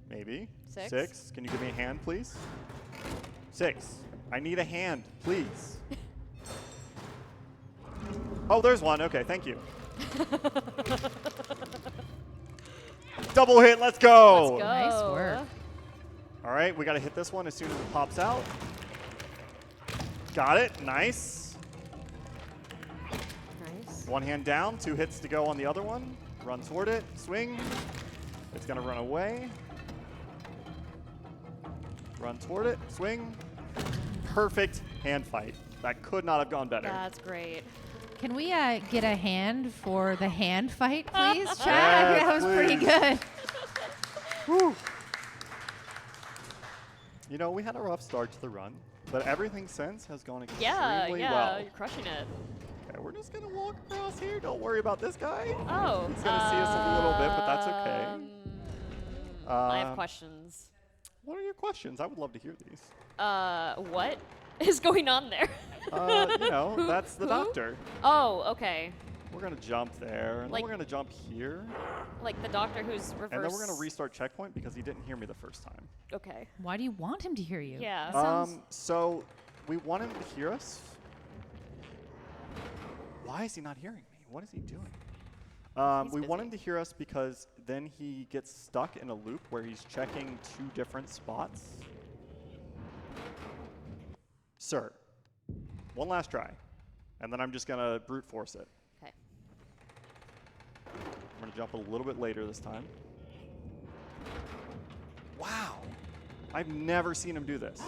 Maybe. 6. Can you give me a hand, please? 6. I need a hand, please. Oh, there's one. Okay, thank you. Double hit. Let's go. Let's go. Nice work. All right, we got to hit this one as soon as it pops out. Got it. Nice. One hand down, 2 hits to go on the other one. Run toward it, swing. It's gonna run away. Run toward it, swing. Perfect hand fight. That could not have gone better. That's great. Can we get a hand for the hand fight, please, Chad? Yes, I think that was pretty good. Whew. You know, we had a rough start to the run, but everything since has gone extremely well. You're crushing it. Okay, we're just gonna walk across here. Don't worry about this guy. Oh. He's gonna see us a little bit, but that's okay. I have questions. What are your questions? I would love to hear these. What is going on there? You know, that's the doctor. Oh, okay. We're gonna jump there, and then we're gonna jump here. Like the doctor who's reverse. And then we're gonna restart checkpoint because he didn't hear me the first time. Okay. Why do you want him to hear you? Yeah. So we want him to hear us. Why is he not hearing me? What is he doing? We want him to hear us because then he gets stuck in a loop where he's checking 2 different spots. Sir, one last try, and then I'm just gonna brute force it. Okay. I'm gonna jump a little bit later this time. Wow. I've never seen him do this.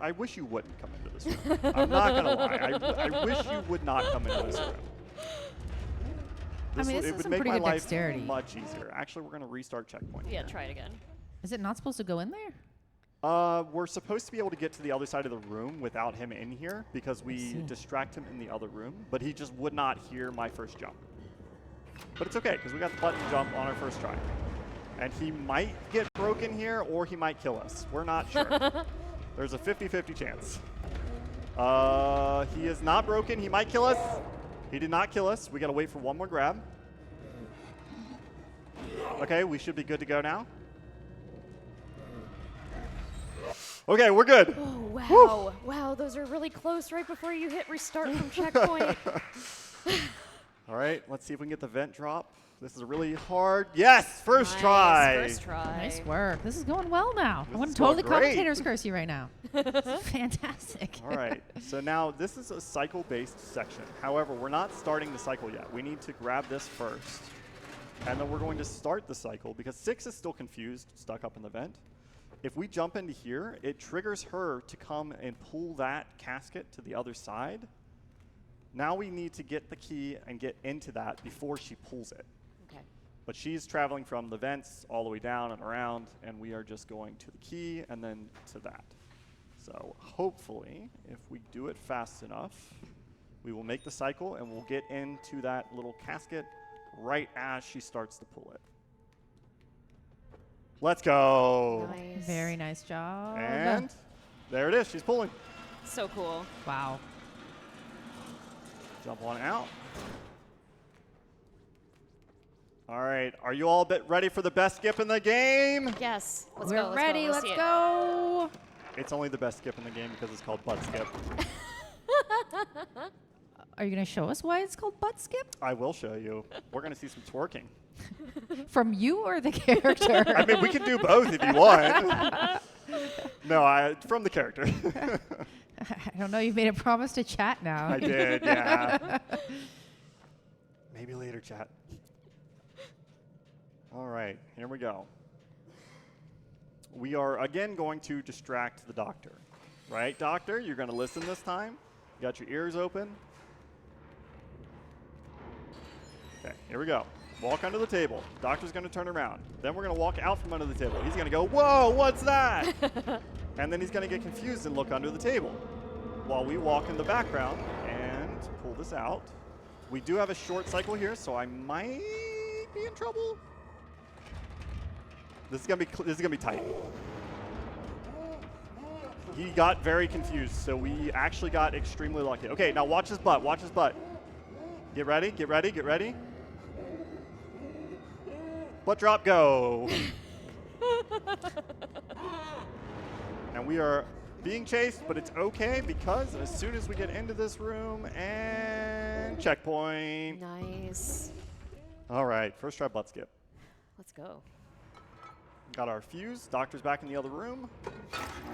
I wish you wouldn't come into this room. I'm not going to lie. I wish you would not come into this room. This it is would some make pretty my good life dexterity. much easier. Actually, we're going to restart checkpoint. Yeah, here. try it again. Is it not supposed to go in there? We're supposed to be able to get to the other side of the room without him in here because we distract him in the other room, but he just would not hear my first jump. But it's okay, because we got the button jump on our first try. And he might get broken here, or he might kill us. We're not sure. There's a 50-50 chance. He is not broken. He might kill us. He did not kill us. We got to wait for one more grab. Okay, we should be good to go now. Okay, we're good. Oh, wow. Woo. Wow, those are really close right before you hit restart from checkpoint. All right, let's see if we can get the vent drop. This is really hard. Yes, first Nice, try. First try. Nice work. This is going well now. This I want is to totally going great. commentator's curse you right now. Fantastic. All right, so now this is a cycle-based section. However, we're not starting the cycle yet. We need to grab this first, and then we're going to start the cycle because 6 is still confused, stuck up in the vent. If we jump into here, it triggers her to come and pull that casket to the other side. Now we need to get the key and get into that before she pulls it. Okay. But she's traveling from the vents all the way down and around, and we are just going to the key and then to that. So hopefully, if we do it fast enough, we will make the cycle and we'll get into that little casket right as she starts to pull it. Let's go. Nice. Very nice job. And there it is. She's pulling. So cool. Wow. Jump on out. All right. Are you all ready for the best skip in the game? Yes. Let's We're go. Let's ready. Go. Let's see it. go. It's only the best skip in the game because it's called butt skip. Are you going to show us why it's called butt skip? I will show you. We're going to see some twerking. From you or the character? I mean, we can do both if you want. No, from the character. I don't know. You've made a promise to chat now. I did, yeah. Maybe later, chat. All right, here we go. We are, again, going to distract the doctor. Right, doctor? You're going to listen this time. You got your ears open. Okay, here we go. Walk under the table. Doctor's going to turn around. Then we're going to walk out from under the table. He's going to go, whoa, what's that? And then he's going to get confused and look under the table while we walk in the background and pull this out. We do have a short cycle here, so I might be in trouble. This is gonna be tight. He got very confused, so we actually got extremely lucky. Okay, now watch his butt. Watch his butt. Get ready. Get ready. Get ready. Butt drop, go. And we are being chased, but it's okay because as soon as we get into this room and checkpoint. Nice. All right, first try butt skip. Let's go. Got our fuse. Doctor's back in the other room.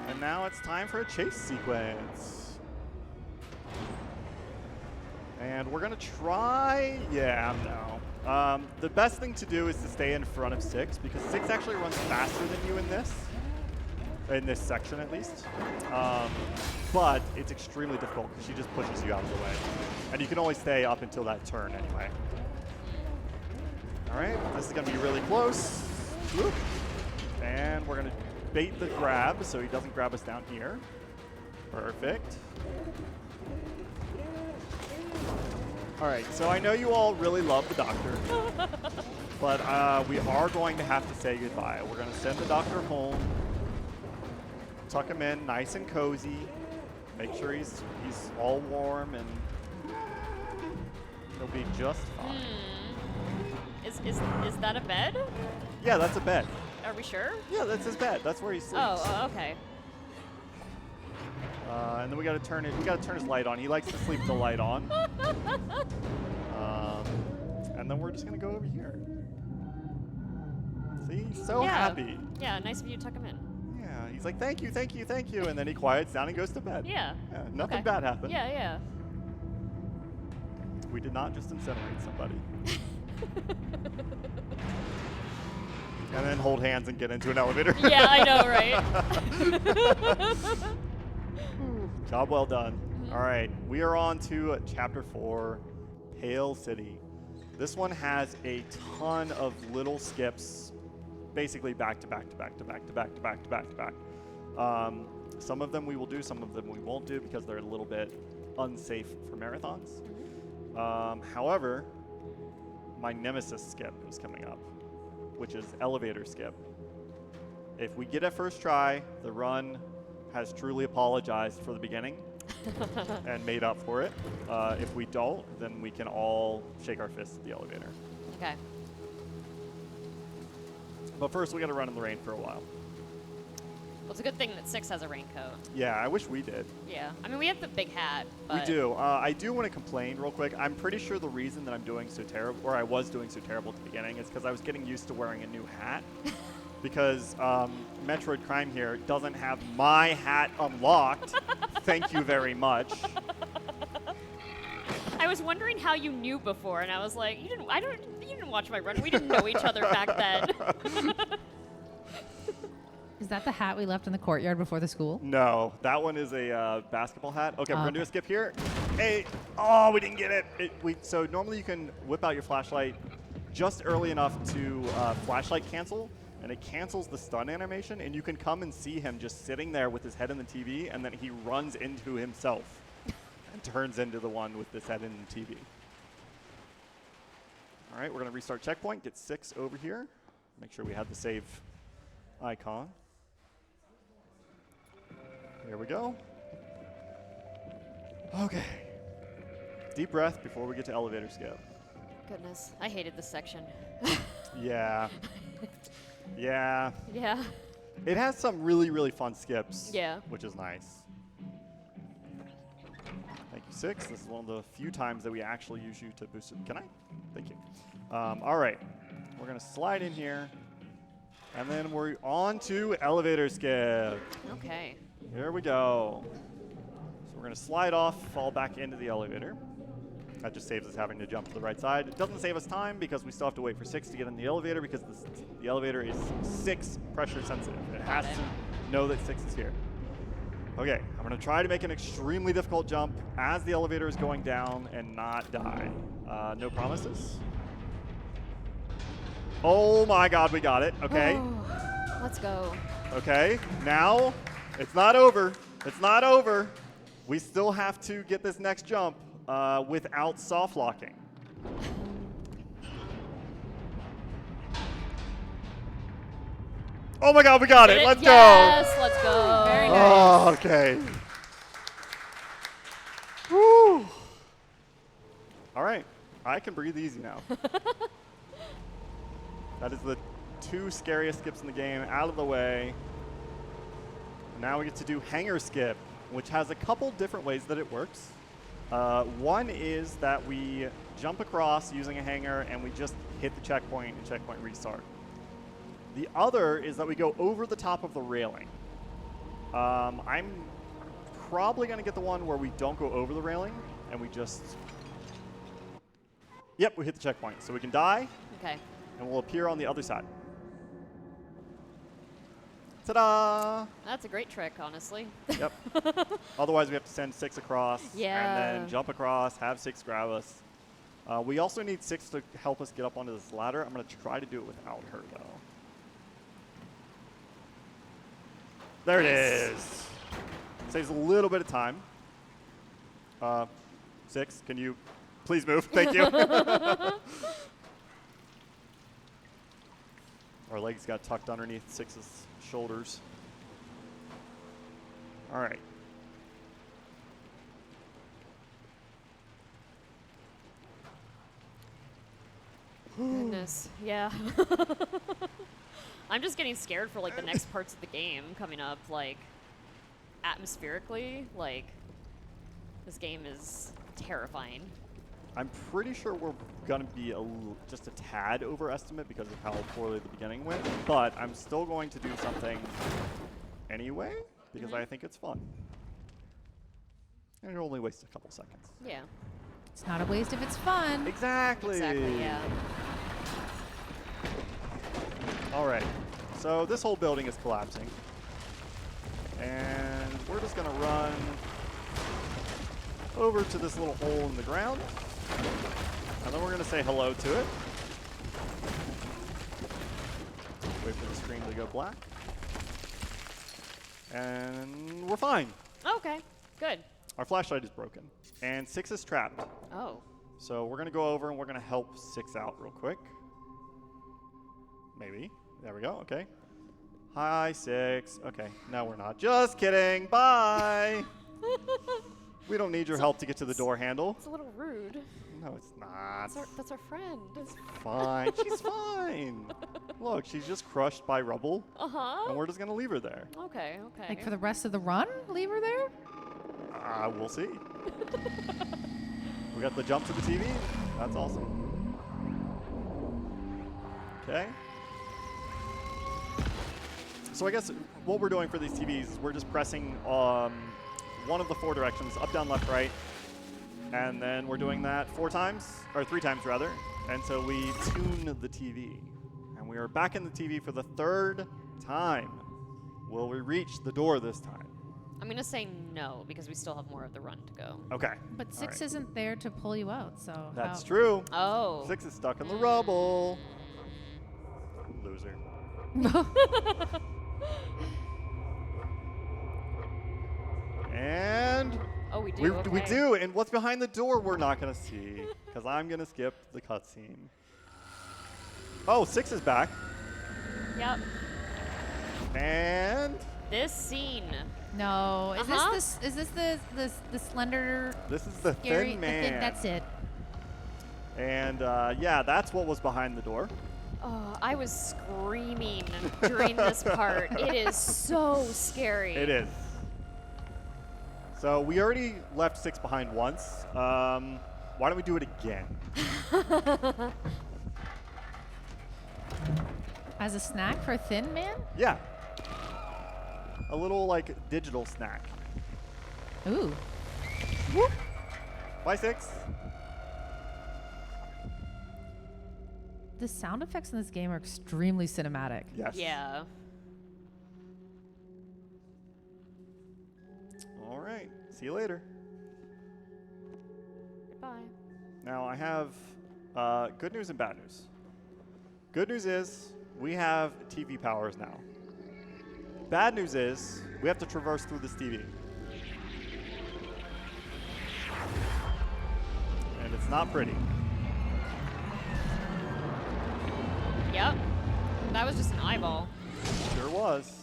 And now it's time for a chase sequence. And we're going to try. Yeah, no. The best thing to do is to stay in front of 6 because 6 actually runs faster than you in this section at least. But it's extremely difficult because she just pushes you out of the way. And you can only stay up until that turn anyway. All right, this is going to be really close. Whoop. And we're going to bait the grab so he doesn't grab us down here. Perfect. All right, so I know you all really love the doctor, but we are going to have to say goodbye. We're going to send the doctor home, tuck him in nice and cozy, make sure he's all warm, and he'll be just fine. Is that a bed? Yeah, that's a bed. Are we sure? Yeah, that's his bed. That's where he sleeps. Oh, okay. And then we got to turn his light on. He likes to sleep with the light on. And then we're just gonna go over here. See, so happy. Yeah, nice of you to tuck him in. Yeah, he's like, thank you, thank you, thank you, and then he quiets down and goes to bed. Yeah. Nothing bad happened. Yeah, yeah. We did not just incinerate somebody. And then hold hands and get into an elevator. Yeah, I know, right? Job well done. All right, we are on to Chapter 4, Pale City. This one has a ton of little skips, basically back to back to back to back to back to back to back to back. Some of them we will do, some of them we won't do because they're a little bit unsafe for marathons. However, my nemesis skip is coming up, which is elevator skip. If we get it first try, the run has truly apologized for the beginning and made up for it. If we don't, then we can all shake our fists at the elevator. Okay. But first, we got to run in the rain for a while. Well, it's a good thing that 6 has a raincoat. Yeah, I wish we did. Yeah. I mean, we have the big hat. We But do. I do want to complain real quick. I'm pretty sure the reason that I'm doing so terrible, or I was doing so terrible at the beginning, is because I was getting used to wearing a new hat. Because Metroid Crime here doesn't have my hat unlocked. Thank you very much. I was wondering how you knew before, and I was like, you didn't watch my run. We didn't know each other back then. Is that the hat we left in the courtyard before the school? No, that one is a basketball hat. Okay, we're gonna do a Okay. skip here. Hey, oh, we didn't get it. So normally you can whip out your flashlight just early enough to flashlight cancel, and it cancels the stun animation, and you can come and see him just sitting there with his head in the TV, and then he runs into himself and turns into the one with his head in the TV. All right, we're gonna restart checkpoint, get 6 over here. Make sure we have the save icon. Here we go. Okay. Deep breath before we get to elevator skip. Goodness, I hated this section. Yeah. Yeah. Yeah. It has some really, really fun skips. Yeah. Which is nice. Thank you, 6. This is one of the few times that we actually use you to boost it. Can I? Thank you. All right. We're going to slide in here. And then we're on to elevator skip. Okay. Here we go. So we're going to slide off, fall back into the elevator. That just saves us having to jump to the right side. It doesn't save us time because we still have to wait for 6 to get in the elevator because the elevator is 6 pressure sensitive. It has to know that 6 is here. Okay, I'm going to try to make an extremely difficult jump as the elevator is going down and not die. No promises. Oh my god, we got it. Okay. Let's go. Okay, now it's not over. It's not over. We still have to get this next jump without soft locking. Oh my god, we got it. Let's go. Yes, let's go. Very nice. Oh, okay. Woo. All right, I can breathe easy now. That is the 2 scariest skips in the game out of the way. Now we get to do hanger skip, which has a couple different ways that it works. One is that we jump across using a hanger and we just hit the checkpoint and checkpoint restart. The other is that we go over the top of the railing. I'm probably going to get the one where we don't go over the railing and we just... Yep, we hit the checkpoint. So we can die. Okay. And we'll appear on the other side. Ta-da! That's a great trick, honestly. Yep. Otherwise, we have to send 6 across. Yeah. And then jump across, have 6 grab us. We also need 6 to help us get up onto this ladder. I'm going to try to do it without her, though. There it is. Saves a little bit of time. 6, can you please move? Thank you. Our legs got tucked underneath 6's shoulders. All right. Goodness. Yeah. I'm just getting scared for like the next parts of the game coming up, like atmospherically. Like this game is terrifying. I'm pretty sure we're going to be just a tad overestimate because of how poorly the beginning went, but I'm still going to do something anyway because I think it's fun. And it only wastes a couple seconds. Yeah. It's not a waste if it's fun. Exactly. Exactly. Yeah. All right. So this whole building is collapsing. And we're just going to run over to this little hole in the ground. And then we're going to say hello to it. Wait for the screen to go black. And we're fine. Okay, good. Our flashlight is broken. And 6 is trapped. Oh. So we're going to go over and we're going to help 6 out real quick. Maybe. There we go. Okay. Hi, 6. Okay. No, we're not. Just kidding. Bye. We don't need your help to get to the door handle. It's a little rude. No, it's not. That's our friend. It's fine. She's fine. Look, she's just crushed by rubble. Uh-huh. And we're just going to leave her there. Okay, okay. Like for the rest of the run, leave her there? We'll see. We got the jump to the TV. That's awesome. Okay. So I guess what we're doing for these TVs is we're just pressing one of the 4 directions, up, down, left, right. And then we're doing that 4 times, or 3 times rather. And so we tune the TV. And we are back in the TV for the 3rd time. Will we reach the door this time? I'm going to say no, because we still have more of the run to go. Okay. But 6 right. isn't there to pull you out, so. That's true. Oh. 6 is stuck in the rubble. Loser. And Oh, we do. we okay. do. And what's behind the door, we're not going to see, because I'm going to skip the cutscene. Oh, 6 is back. Yep. And This scene. No. Is Uh-huh. this the slender this is the scary Thin the Man. that's it. And yeah, that's what was behind the door. Oh, I was screaming during this part. It is so scary. It is. So we already left 6 behind once. Why don't we do it again? As a snack for Thin Man? Yeah. A little like digital snack. Ooh. Whoop. Bye, 6. The sound effects in this game are extremely cinematic. Yes. Yeah. All right. See you later. Goodbye. Now I have good news and bad news. Good news is we have TV powers now. Bad news is we have to traverse through this TV. And it's not pretty. Yep. That was just an eyeball. Sure was.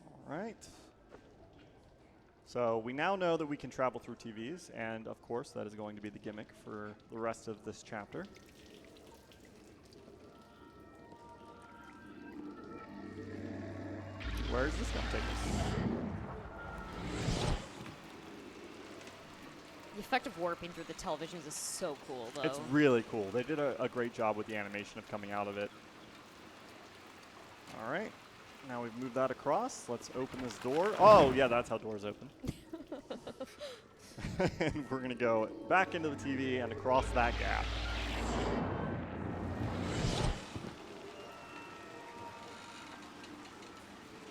All right. So we now know that we can travel through TVs, and of course that is going to be the gimmick for the rest of this chapter. Where is this going to take us? The effect of warping through the televisions is so cool, though. It's really cool. They did a great job with the animation of coming out of it. All right. Now we've moved that across. Let's open this door. Oh, yeah, that's how doors open. And we're going to go back into the TV and across that gap.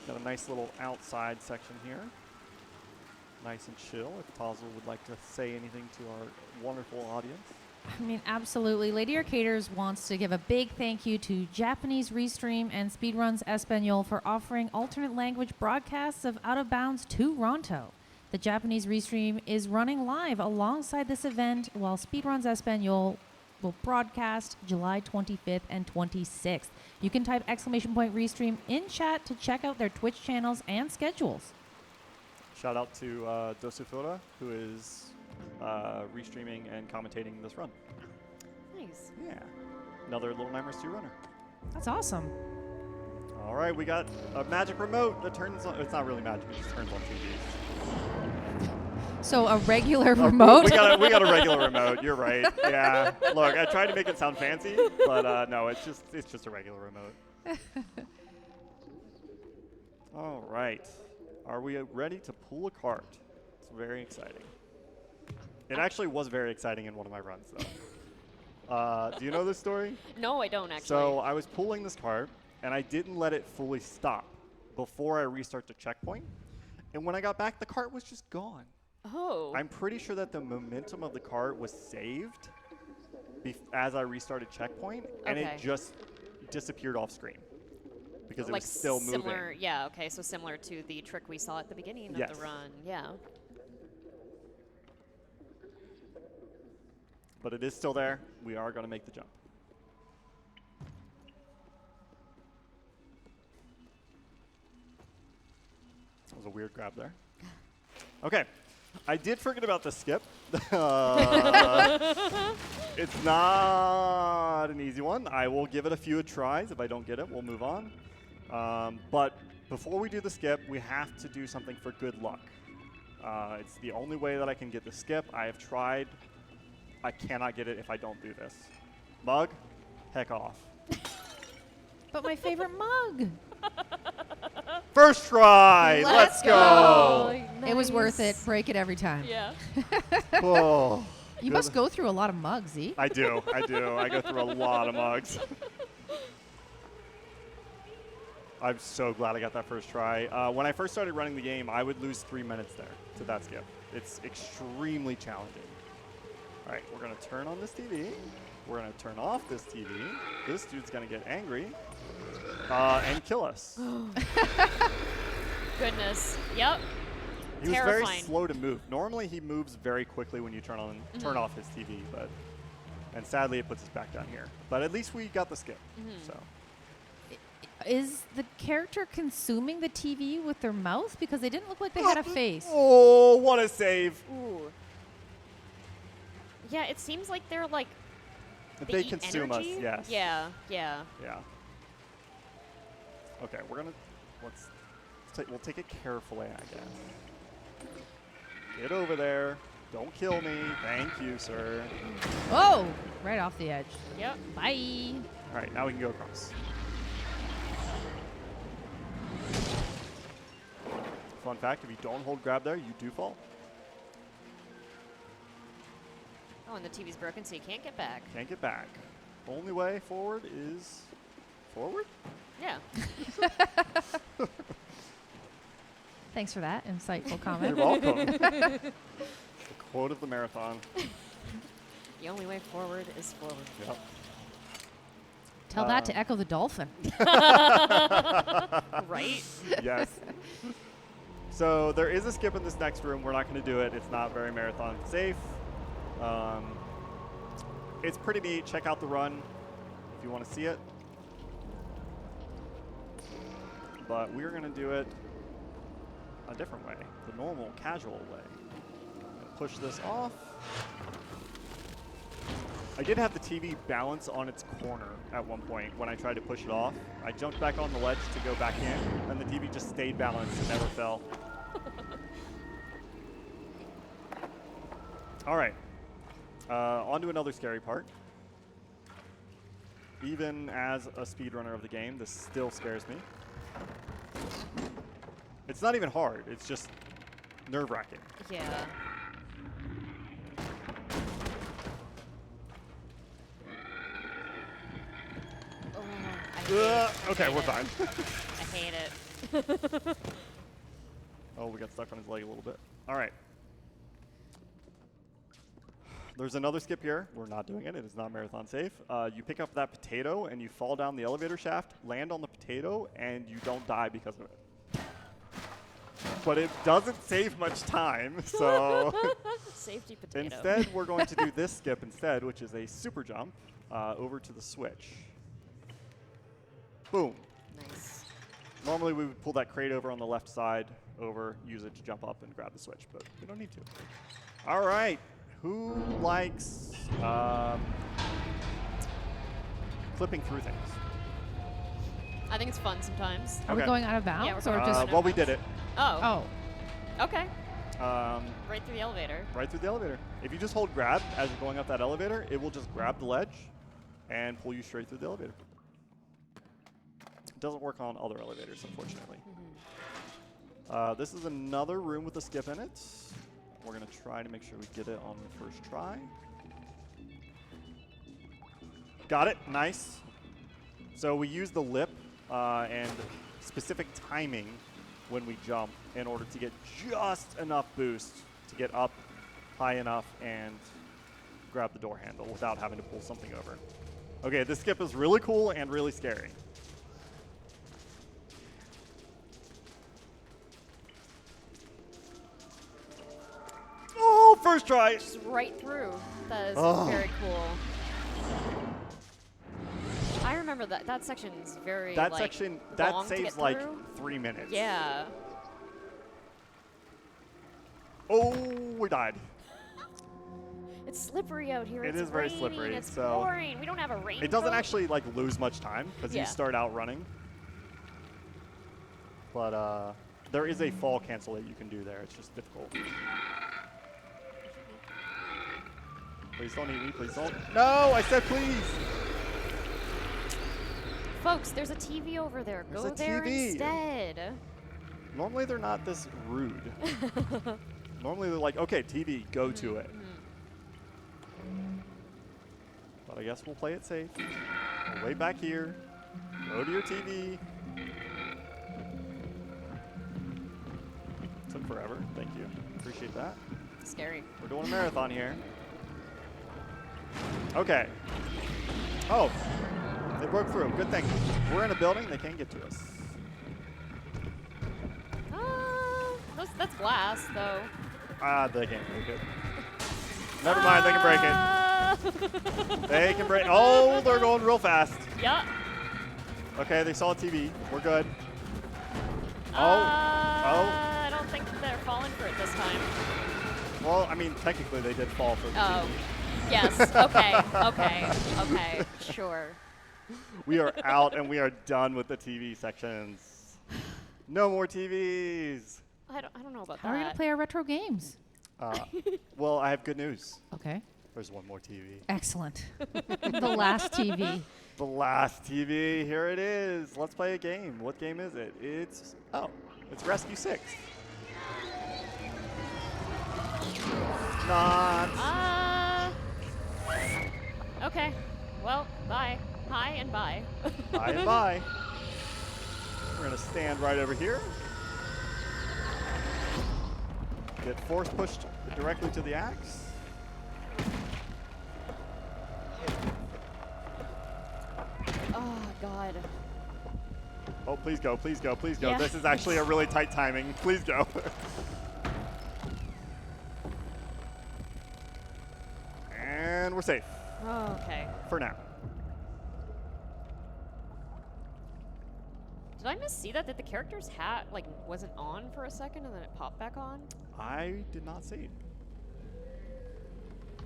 Got a nice little outside section here. Nice and chill. If Tazel would like to say anything to our wonderful audience. I mean, absolutely. Lady Arcaders wants to give a big thank you to Japanese Restream and Speedruns Espanol for offering alternate language broadcasts of Out of Bounds to Ronto. The Japanese Restream is running live alongside this event, while Speedruns Espanol will broadcast July 25th and 26th. You can type !Restream in chat to check out their Twitch channels and schedules. Shout out to Dosufura, who is restreaming and commentating this run. Nice. Yeah. Another Little Nightmares 2 runner. That's awesome. All right, we got a magic remote that turns on. It's not really magic, it just turns on TVs. So a regular remote? We got a regular remote. You're right. Yeah. Look, I tried to make it sound fancy, but no, it's just a regular remote. All right. Are we ready to pull a cart? It's very exciting. It actually was very exciting in one of my runs, though. Do you know this story? No, I don't actually. So I was pulling this cart, and I didn't let it fully stop before I restart the checkpoint. And when I got back, the cart was just gone. Oh. I'm pretty sure that the momentum of the cart was saved as I restarted checkpoint, and Okay. it just disappeared off screen because it like was still similar, moving. Yeah, okay, so similar to the trick we saw at the beginning Yes. of the run. Yeah. But it is still there. We are going to make the jump. That was a weird grab there. Okay. I did forget about the skip. It's not an easy one. I will give it a few tries. If I don't get it, we'll move on. But before we do the skip, we have to do something for good luck. It's the only way that I can get the skip. I have tried. I cannot get it if I don't do this. Mug, heck off. But my favorite mug. First try. Let's go. It was worth it. Break it every time. Yeah. Oh, You must go through a lot of mugs, Z. I do. I go through a lot of mugs. I'm so glad I got that first try. When I first started running the game, I would lose 3 minutes there to that skip. It's extremely challenging. All right, we're going to turn on this TV. We're going to turn off this TV. This dude's going to get angry and kill us. Goodness. Yep. He was very Terrifying. slow to move. Normally, he moves very quickly when you turn off his TV, and sadly, it puts us back down here. But at least we got the skip. So Is the character consuming the TV with their mouth? Because they didn't look like they had a face. Oh, what a save! Ooh. Yeah, it seems like they're like. They eat consume energy? us. Yes. Yeah. Yeah. Yeah. Okay, we're gonna we'll take it carefully, I guess. Get over there. Don't kill me. Thank you, sir. Oh, right off the edge. Yep. Bye. All right, now we can go across. Fun fact, if you don't hold grab there, you do fall. Oh, and the TV's broken, so you can't get back. Can't get back. Only way forward is forward? Yeah. Thanks for that insightful comment. You're welcome. The quote of the marathon. The only way forward is forward. Yep. Tell that to Echo the Dolphin. Right? Yes. So there is a skip in this next room. We're not going to do it. It's not very marathon safe. It's pretty neat. Check out the run if you want to see it. But we're going to do it a different way, the normal, casual way. Push this off. I did have the TV balance on its corner at one point when I tried to push it off. I jumped back on the ledge to go back in, and the TV just stayed balanced and never fell. All right. On to another scary part. Even as a speedrunner of the game, this still scares me. It's not even hard. It's just nerve-wracking. Yeah. Oh, Okay, we're fine. I hate it. Oh, we got stuck on his leg a little bit. All right. There's another skip here. We're not doing it. It is not marathon safe. You pick up that potato and you fall down the elevator shaft, land on the potato, and you don't die because of it. But it doesn't save much time, so Safety potato. instead we're going to do this skip instead, which is a super jump over to the switch. Boom. Nice. Normally we would pull that crate over on the left side over, use it to jump up and grab the switch, but we don't need to. All right. Who likes flipping through things? I think it's fun sometimes. Are we Okay. going out of Yeah, bounds we're or going just? out of Well, we bounds. did it. Oh. Oh, Okay. Um, Right through the elevator. right through the elevator. If you just hold grab as you're going up that elevator, it will just grab the ledge and pull you straight through the elevator. It doesn't work on other elevators, unfortunately. This is another room with a skip in it. We're going to try to make sure we get it on the first try. Got it. Nice. So we use the lip and specific timing when we jump in order to get just enough boost to get up high enough and grab the door handle without having to pull something over. Okay, this skip is really cool and really scary. Oh, first try. Just right through. That is Oh. very cool. I remember that section is very That like, section, long that to saves get like through. 3 minutes. Yeah. Oh, we died. It's slippery out here. It It's is very raining, slippery, It's so- pouring. We don't have a raincoat. It doesn't actually like lose much time because Yeah. you start out running. But there is a fall cancel that you can do there. It's just difficult. Please don't eat me. Please don't. No, I said please. Folks, there's a TV over there. There's Go a there TV. instead. Normally they're not this rude. Normally they're like, okay, TV, go to it. But I guess we'll play it safe. We'll wait back here. Go to your TV. Took forever. Thank you. Appreciate that. Scary. We're doing a marathon here. Okay. Oh, they broke through. Good thing. We're in a building. They can't get to us. That's glass, though. They can't break it. Never mind. They can break it. They can break. Oh, they're going real fast. Yeah. Okay, they saw a TV. We're good. I don't think they're falling for it this time. Well, I mean, technically they did fall for the Oh. TV. Yes. Okay. Sure. We are out and we are done with the TV sections. No more TVs. I don't know about How are we that. gonna play our retro games? Well, I have good news. Okay. There's one more TV. Excellent. The last TV. The last TV, here it is. Let's play a game. What game is it? It's Rescue 6. Not. Okay. Well, bye. Hi and bye. Bye and bye. We're gonna stand right over here. Get force pushed directly to the axe. Oh, God. Oh, please go, please go, please go. Yeah. This is actually a really tight timing. Please go. And we're safe. Oh, okay. For now. Did I miss see that the character's hat like wasn't on for a second and then it popped back on? I did not see.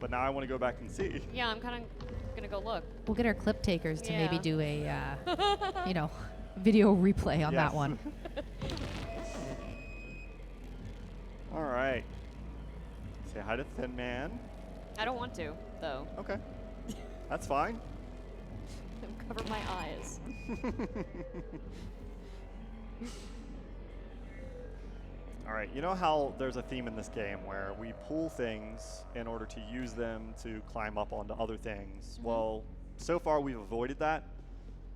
But now I want to go back and see. Yeah, I'm kind of gonna go look. We'll get our clip takers to maybe Yeah. do a, video replay on Yes. that one. All right. Say hi to Thin Man. I don't want to, though. Okay. That's fine. Cover my eyes. All right, you know how there's a theme in this game where we pull things in order to use them to climb up onto other things? Well, so far we've avoided that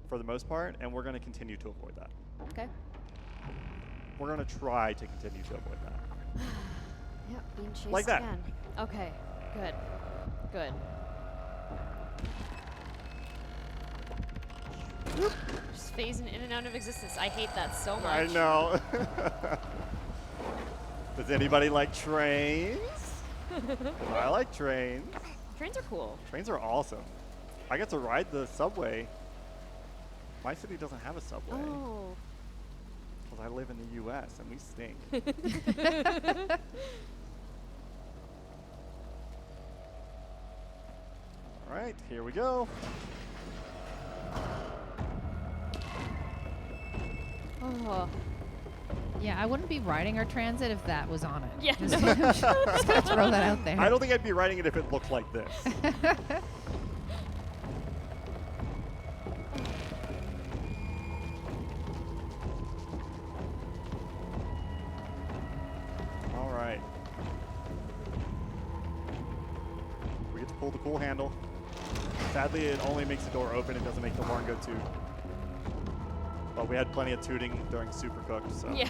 for the most part, and we're going to continue to avoid that. Okay. We're going to try to continue to avoid that. Yep, being chased Like that. again. Okay, good. Good. Just phasing in and out of existence. I hate that so much. I know. Does anybody like trains? I like trains. Trains are cool. Trains are awesome. I get to ride the subway. My city doesn't have a subway Oh. because I live in the U.S. and we stink. All right, here we go. Oh. Yeah, I wouldn't be riding our transit if that was on it. Yeah. Just gonna throw that out there. I don't think I'd be riding it if it looked like this. All right. We get to pull the cool handle. Sadly, it only makes the door open. It doesn't make the horn go toot. But we had plenty of tooting during Supercooked, so. Yeah.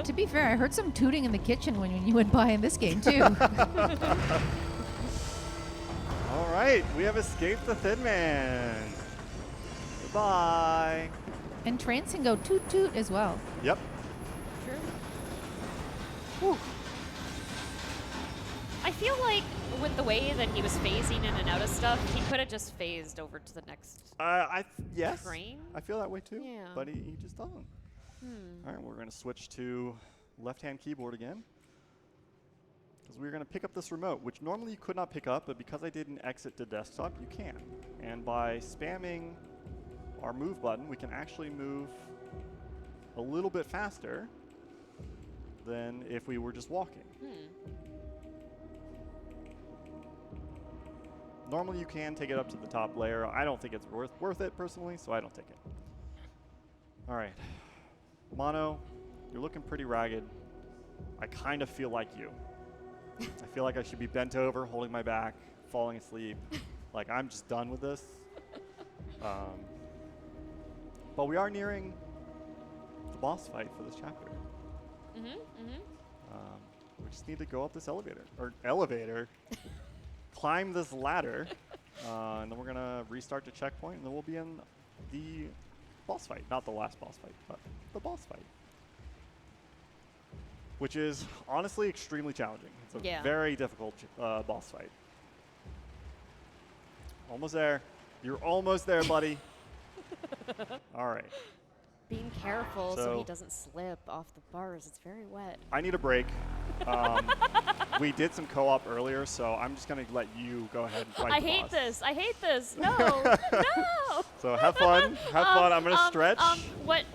To be fair, I heard some tooting in the kitchen when you went by in this game, too. All right, we have escaped the Thin Man. Goodbye. And trains can go toot toot as well. Yep. Sure. Whew. I feel like with the way that he was phasing in and out of stuff, he could have just phased over to the next Yes. train. I feel that way too. Yeah. But he just doesn't. All right, we're going to switch to left-hand keyboard again. Because we're going to pick up this remote, which normally you could not pick up, but because I didn't exit to desktop, you can. And by spamming our move button, we can actually move a little bit faster than if we were just walking. Normally you can take it up to the top layer. I don't think it's worth it personally, so I don't take it. All right. Mono, you're looking pretty ragged. I kind of feel like you. I feel like I should be bent over, holding my back, falling asleep. Like, I'm just done with this. But we are nearing the boss fight for this chapter. We just need to go up this elevator, climb this ladder, and then we're going to restart the checkpoint, and then we'll be in the boss fight. Not the last boss fight, but the boss fight. Which is honestly extremely challenging. It's a very difficult boss fight. Almost there. You're almost there, buddy. All right. Being careful so he doesn't slip off the bars. It's very wet. I need a break. We did some co-op earlier, so I'm just going to let you go ahead and fight the boss. I hate this. No. No. So have fun. Have fun. I'm going to stretch. What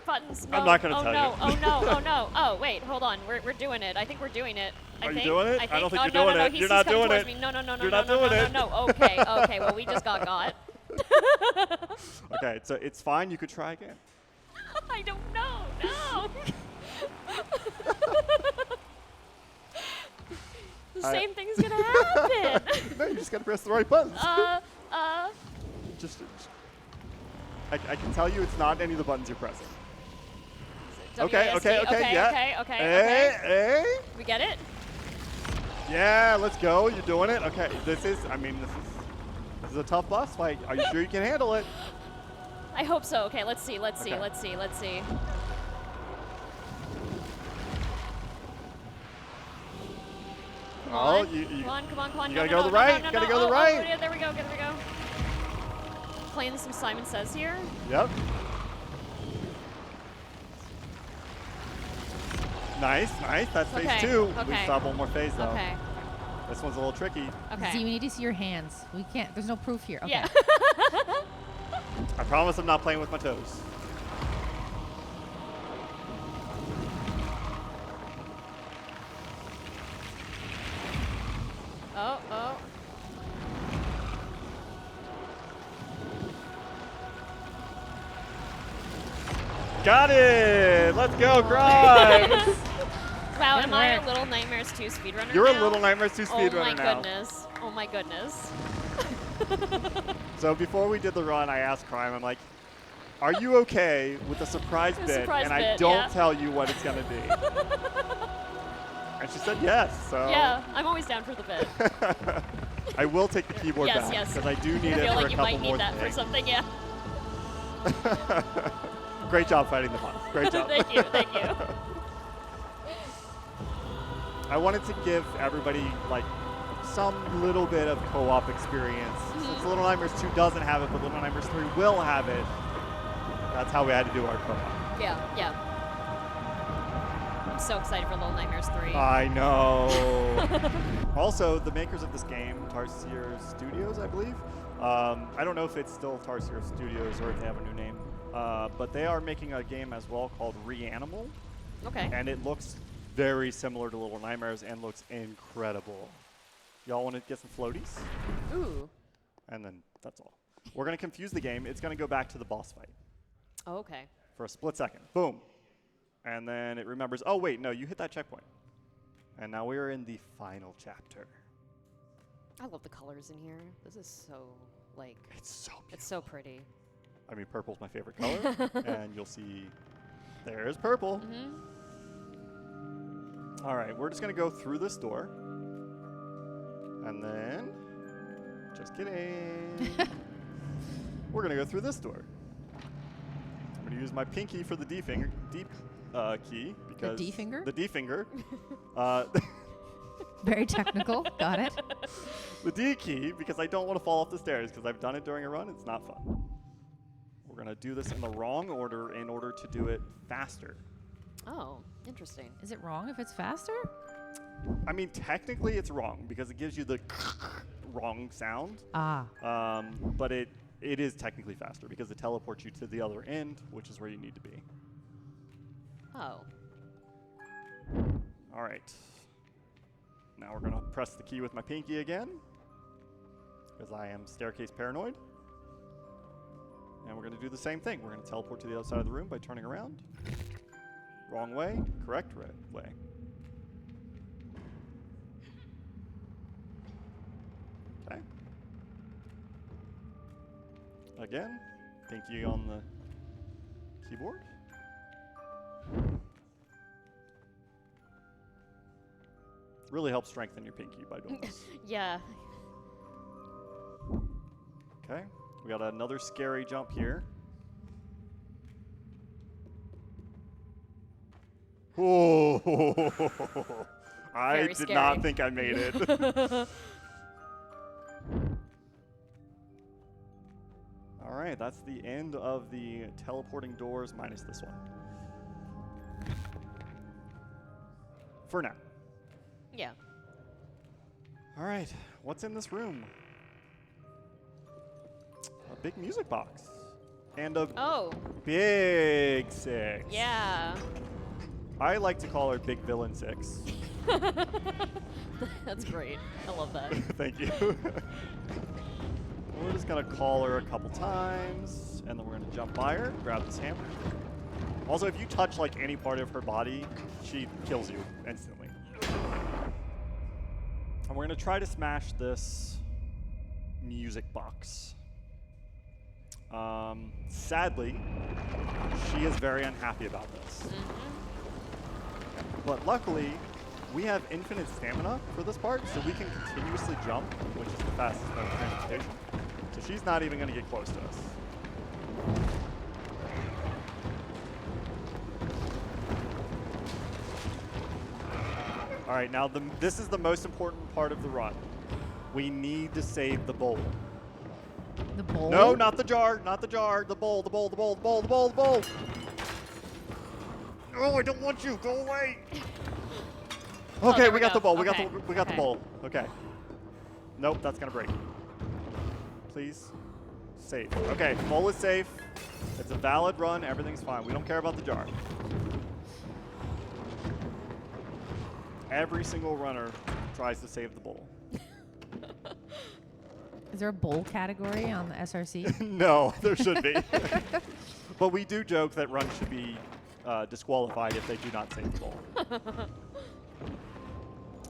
buttons? No. I'm not going to tell you. Oh, no. Oh, no. Oh, wait. Hold on. We're doing it. I think we're doing it. Are you doing it? I don't think you're doing it. You're not doing it. No. You're not doing it. No. Okay. Well, we just got. Okay. So it's fine. You could try again. I don't know. No. The same thing's gonna happen. No, you just gotta press the right buttons. I can tell you it's not any of the buttons you're pressing. Okay. Hey. We get it? Yeah, let's go. You're doing it. Okay. This is a tough boss fight. Are you sure you can handle it? I hope so. Okay, let's see. Okay. Let's see. Come on. Come on. You gotta go to the right. Gotta go to the right. Yeah, there we go. Playing some Simon Says here. Yep. Nice. That's phase 2. Okay. We still have one more phase though. Okay. This one's a little tricky. Okay. Z, we need to see your hands. We can't. There's no proof here. Okay. Yeah. I promise I'm not playing with my toes. Oh. Got it! Let's go, Grimes! Wow, am I a Little Nightmares 2 speedrunner You're now? a Little Nightmares 2 speedrunner now. Oh my goodness. So before we did the run, I asked Crime, I'm like, are you okay with the surprise bit? I don't tell you what it's going to be. And she said yes. So yeah, I'm always down for the bit. I will take the keyboard back because I do need it for a couple more things. I feel like you might need that for something, yeah. Great job fighting the boss. Great job. Thank you. I wanted to give everybody like some little bit of co-op experience. Since Little Nightmares 2 doesn't have it, but Little Nightmares 3 will have it. That's how we had to do our co-op. Yeah. I'm so excited for Little Nightmares 3. I know. Also, the makers of this game, Tarsier Studios, I believe. I don't know if it's still Tarsier Studios or if they have a new name. But they are making a game as well called Reanimal. Okay. And it looks very similar to Little Nightmares and looks incredible. Y'all want to get some floaties? Ooh. And then that's all. We're going to confuse the game. It's going to go back to the boss fight. Oh, okay. For a split second. Boom. And then it remembers, oh, wait, no, you hit that checkpoint. And now we're in the final chapter. I love the colors in here. This is so, like... It's so beautiful. It's so pretty. I mean, purple's my favorite color. And you'll see there's purple. Mm-hmm. All right, we're just going to go through this door. And then... Just kidding. We're going to go through this door. I'm going to use my pinky for the D finger, key. Because D finger? The D finger. Very technical. Got it. The D key, because I don't want to fall off the stairs, because I've done it during a run. It's not fun. We're going to do this in the wrong order in order to do it faster. Oh, interesting. Is it wrong if it's faster? I mean, technically it's wrong, because it gives you the wrong sound. Ah. But it is technically faster, because it teleports you to the other end, which is where you need to be. Oh. All right. Now we're going to press the key with my pinky again, because I am staircase paranoid. And we're going to do the same thing. We're going to teleport to the other side of the room by turning around. Wrong way, correct way. Okay. Again, pinky on the keyboard. Really helps strengthen your pinky by doing this. Yeah. Okay, we got another scary jump here. Oh, I Very did scary. not think I made it. All right, that's the end of the teleporting doors minus this one. For now. Yeah. All right, what's in this room? A big music box. And a big 6. Yeah. I like to call her Big Villain 6. That's great. I love that. Thank you. We're just going to call her a couple times, and then we're going to jump by her, grab this hammer. Also, if you touch like any part of her body, she kills you instantly. And we're going to try to smash this music box. Sadly, she is very unhappy about this. But luckily, we have infinite stamina for this part, so we can continuously jump, which is the fastest mode of transportation. So she's not even going to get close to us. All right, now this is the most important part of the run. We need to save the bowl. The bowl? No, not the jar, not the jar. The bowl, the bowl, the bowl, the bowl, the bowl, the bowl. Oh, I don't want you. Go away. Okay, we got the bowl. We got the bowl. Okay. Nope, that's gonna break. Please, safe. Okay, bowl is safe. It's a valid run. Everything's fine. We don't care about the jar. Every single runner tries to save the bowl. Is there a bowl category on the SRC? No, there should be. But we do joke that runs should be disqualified if they do not save the bowl.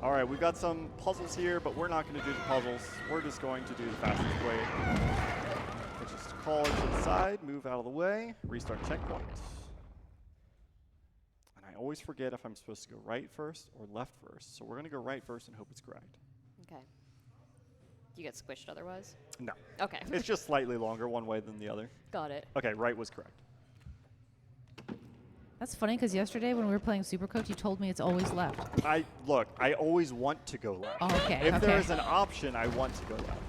All right, we've got some puzzles here, but we're not going to do the puzzles. We're just going to do the fastest way, which is to call her to the side, move out of the way, restart checkpoint. And I always forget if I'm supposed to go right first or left first. So we're going to go right first and hope it's correct. Okay. Do you get squished otherwise? No. Okay. It's just slightly longer one way than the other. Got it. Okay, right was correct. That's funny because yesterday when we were playing Supercoach, you told me it's always left. I always want to go left. Oh, okay. If there is an option, I want to go left.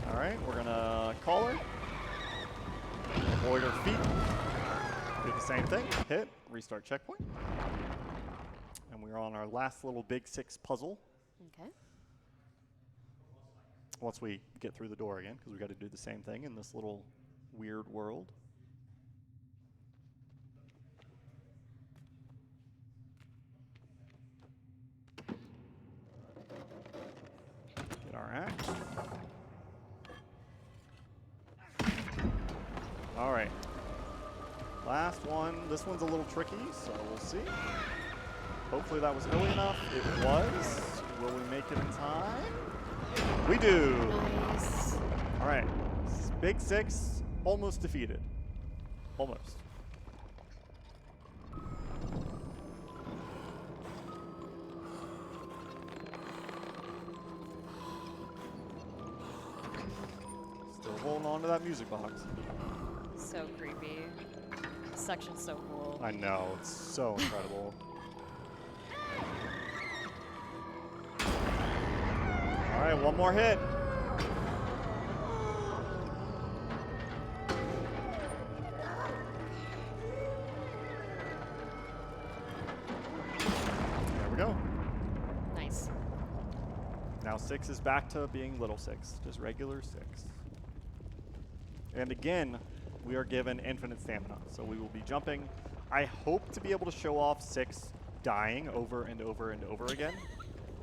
All right, we're gonna call her. Avoid her feet. Do the same thing. Hit. Restart checkpoint. And we're on our last little big 6 puzzle. Okay. Once we get through the door again, because we got to do the same thing in this little weird world. Get our axe. All right. Last one. This one's a little tricky, so we'll see. Hopefully that was early enough. It was. Will we make it in time? We do. Nice. All right. Big 6 almost defeated. Almost. Still holding on to that music box. So creepy. This section's so cool. I know, it's so incredible. All right, one more hit. There we go. Nice. Now 6 is back to being little 6, just regular 6. And again, we are given infinite stamina, so we will be jumping. I hope to be able to show off 6 dying over and over and over again.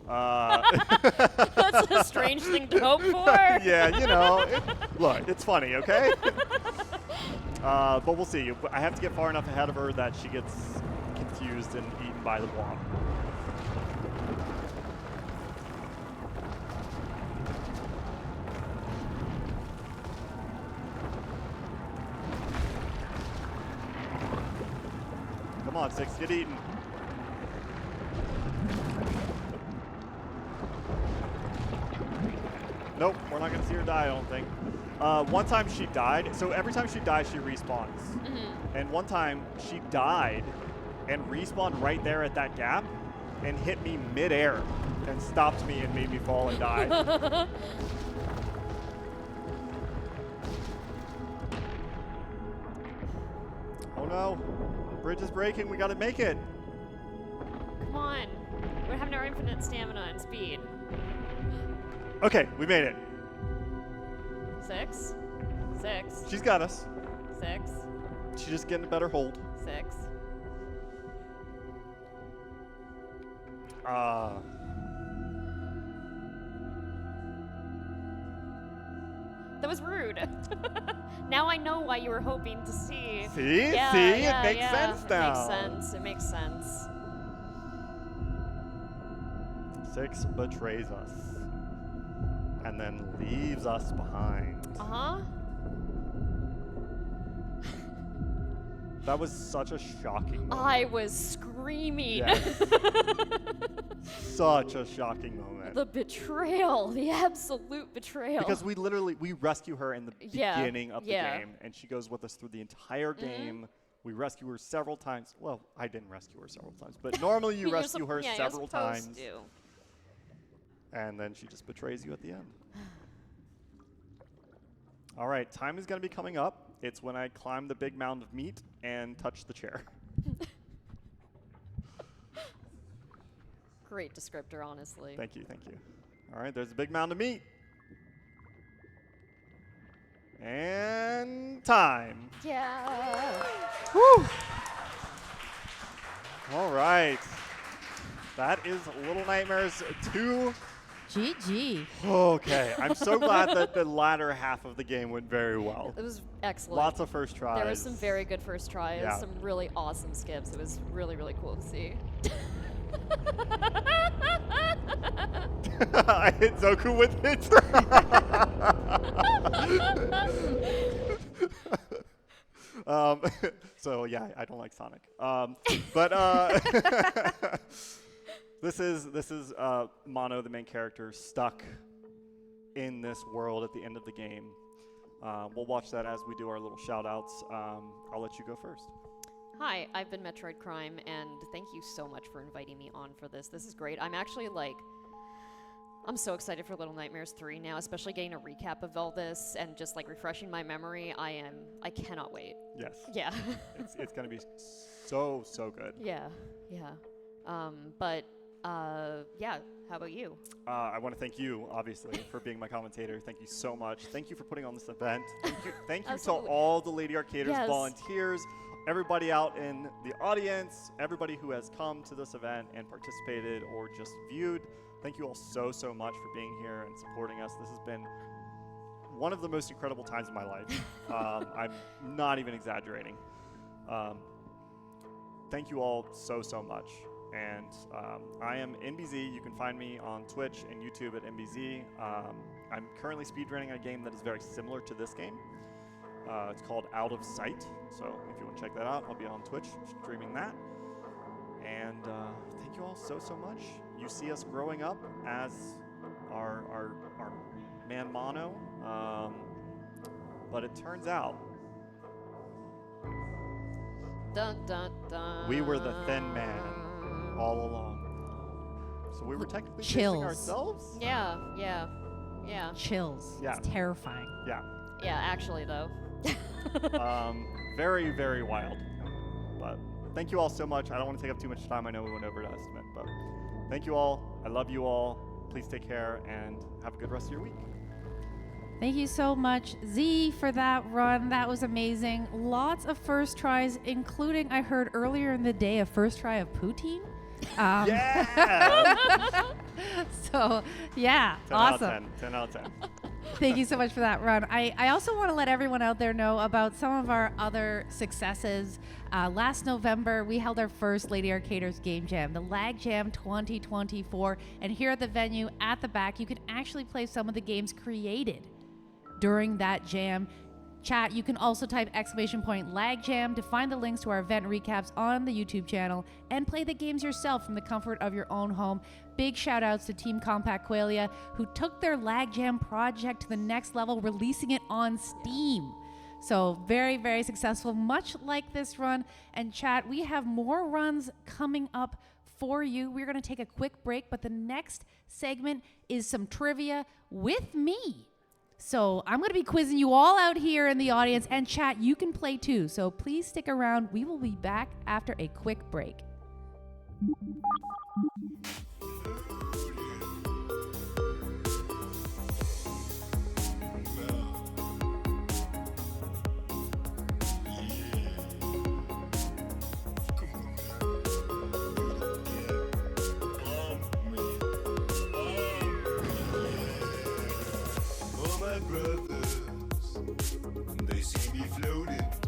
That's a strange thing to hope for. Yeah, you know, look, it's funny, okay? But we'll see. I have to get far enough ahead of her that she gets confused and eaten by the blob. Come on, 6, get eaten. Nope, we're not going to see her die, I don't think. One time she died, so every time she dies, she respawns. And one time she died and respawned right there at that gap and hit me mid-air and stopped me and made me fall and die. Oh no, bridge is breaking, we got to make it. Come on. We're having our infinite stamina and speed. Okay, we made it. 6. 6. She's got us. 6. She's just getting a better hold. 6. That was rude. Now I know why you were hoping to see. See? Yeah, See? yeah, It makes yeah. sense now. It makes sense. It makes sense. 6 betrays us and then leaves us behind. Uh-huh. That was such a shocking moment. I was screaming. Yes. Such a shocking moment. The betrayal. The absolute betrayal. Because we rescue her in the Yeah, beginning of the yeah. game, and she goes with us through the entire game. We rescue her several times. Well, I didn't rescue her several times, but normally you rescue her yeah, several you're supposed times. to. And then she just betrays you at the end. All right, time is going to be coming up. It's when I climb the big mound of meat and touch the chair. Great descriptor, honestly. Thank you, thank you. All right, there's a big mound of meat. And time. Yeah. Woo! All right. That is Little Nightmares 2. GG. Okay, I'm so glad that the latter half of the game went very well. It was excellent. Lots of first tries. There were some very good first tries, Yeah. some really awesome skips. It was really, really cool to see. I hit Zoku with it. So yeah, I don't like Sonic. But this is Mono, the main character, stuck in this world at the end of the game. We'll watch that as we do our little shout outs. I'll let you go first. Hi, I've been Metroid Crime, and thank you so much for inviting me on for this. This is great. I'm actually I'm so excited for Little Nightmares 3 now, especially getting a recap of all this and just refreshing my memory. I cannot wait. Yes. Yeah. It's gonna be so good. Yeah. Yeah, how about you? I want to thank you, obviously, for being my commentator. Thank you so much. Thank you for putting on this event. Thank you to Absolutely. all the Lady Arcaders Yes. volunteers, everybody out in the audience, everybody who has come to this event and participated or just viewed. Thank you all so much for being here and supporting us. This has been one of the most incredible times of my life. I'm not even exaggerating. Thank you all so much. And I am enbyzee. You can find me on Twitch and YouTube at enbyzee. I'm currently speedrunning a game that is very similar to this game. It's called Out of Sight. So if you want to check that out, I'll be on Twitch streaming that. And thank you all so much. You see us growing up as our man Mono. But it turns out Dun, dun, dun. we were the thin man all along. So we were technically Chills. chasing ourselves? Yeah. Chills. Yeah. It's terrifying. Yeah. Yeah, actually, though. Very, very wild. But thank you all so much. I don't want to take up too much time. I know we went over to estimate, but thank you all. I love you all. Please take care and have a good rest of your week. Thank you so much, Z, for that run. That was amazing. Lots of first tries, including, I heard earlier in the day, a first try of poutine. Yeah! So, yeah, 10 awesome. out of 10. 10 out of 10. Thank you so much for that run. I also want to let everyone out there know about some of our other successes. Last November, we held our first Lady Arcaders Game Jam, the Lag Jam 2024. And here at the venue, at the back, you can actually play some of the games created during that jam. Chat, you can also type !lag jam to find the links to our event recaps on the YouTube channel and play the games yourself from the comfort of your own home. Big shout outs to Team Compact Qualia, who took their Lag Jam project to the next level, releasing it on Steam. So very, very successful, much like this run. And chat, we have more runs coming up for you. We're going to take a quick break, but the next segment is some trivia with me. So I'm going to be quizzing you all out here in the audience, and chat, you can play too. So please stick around. We will be back after a quick break. Brothers, they see me floating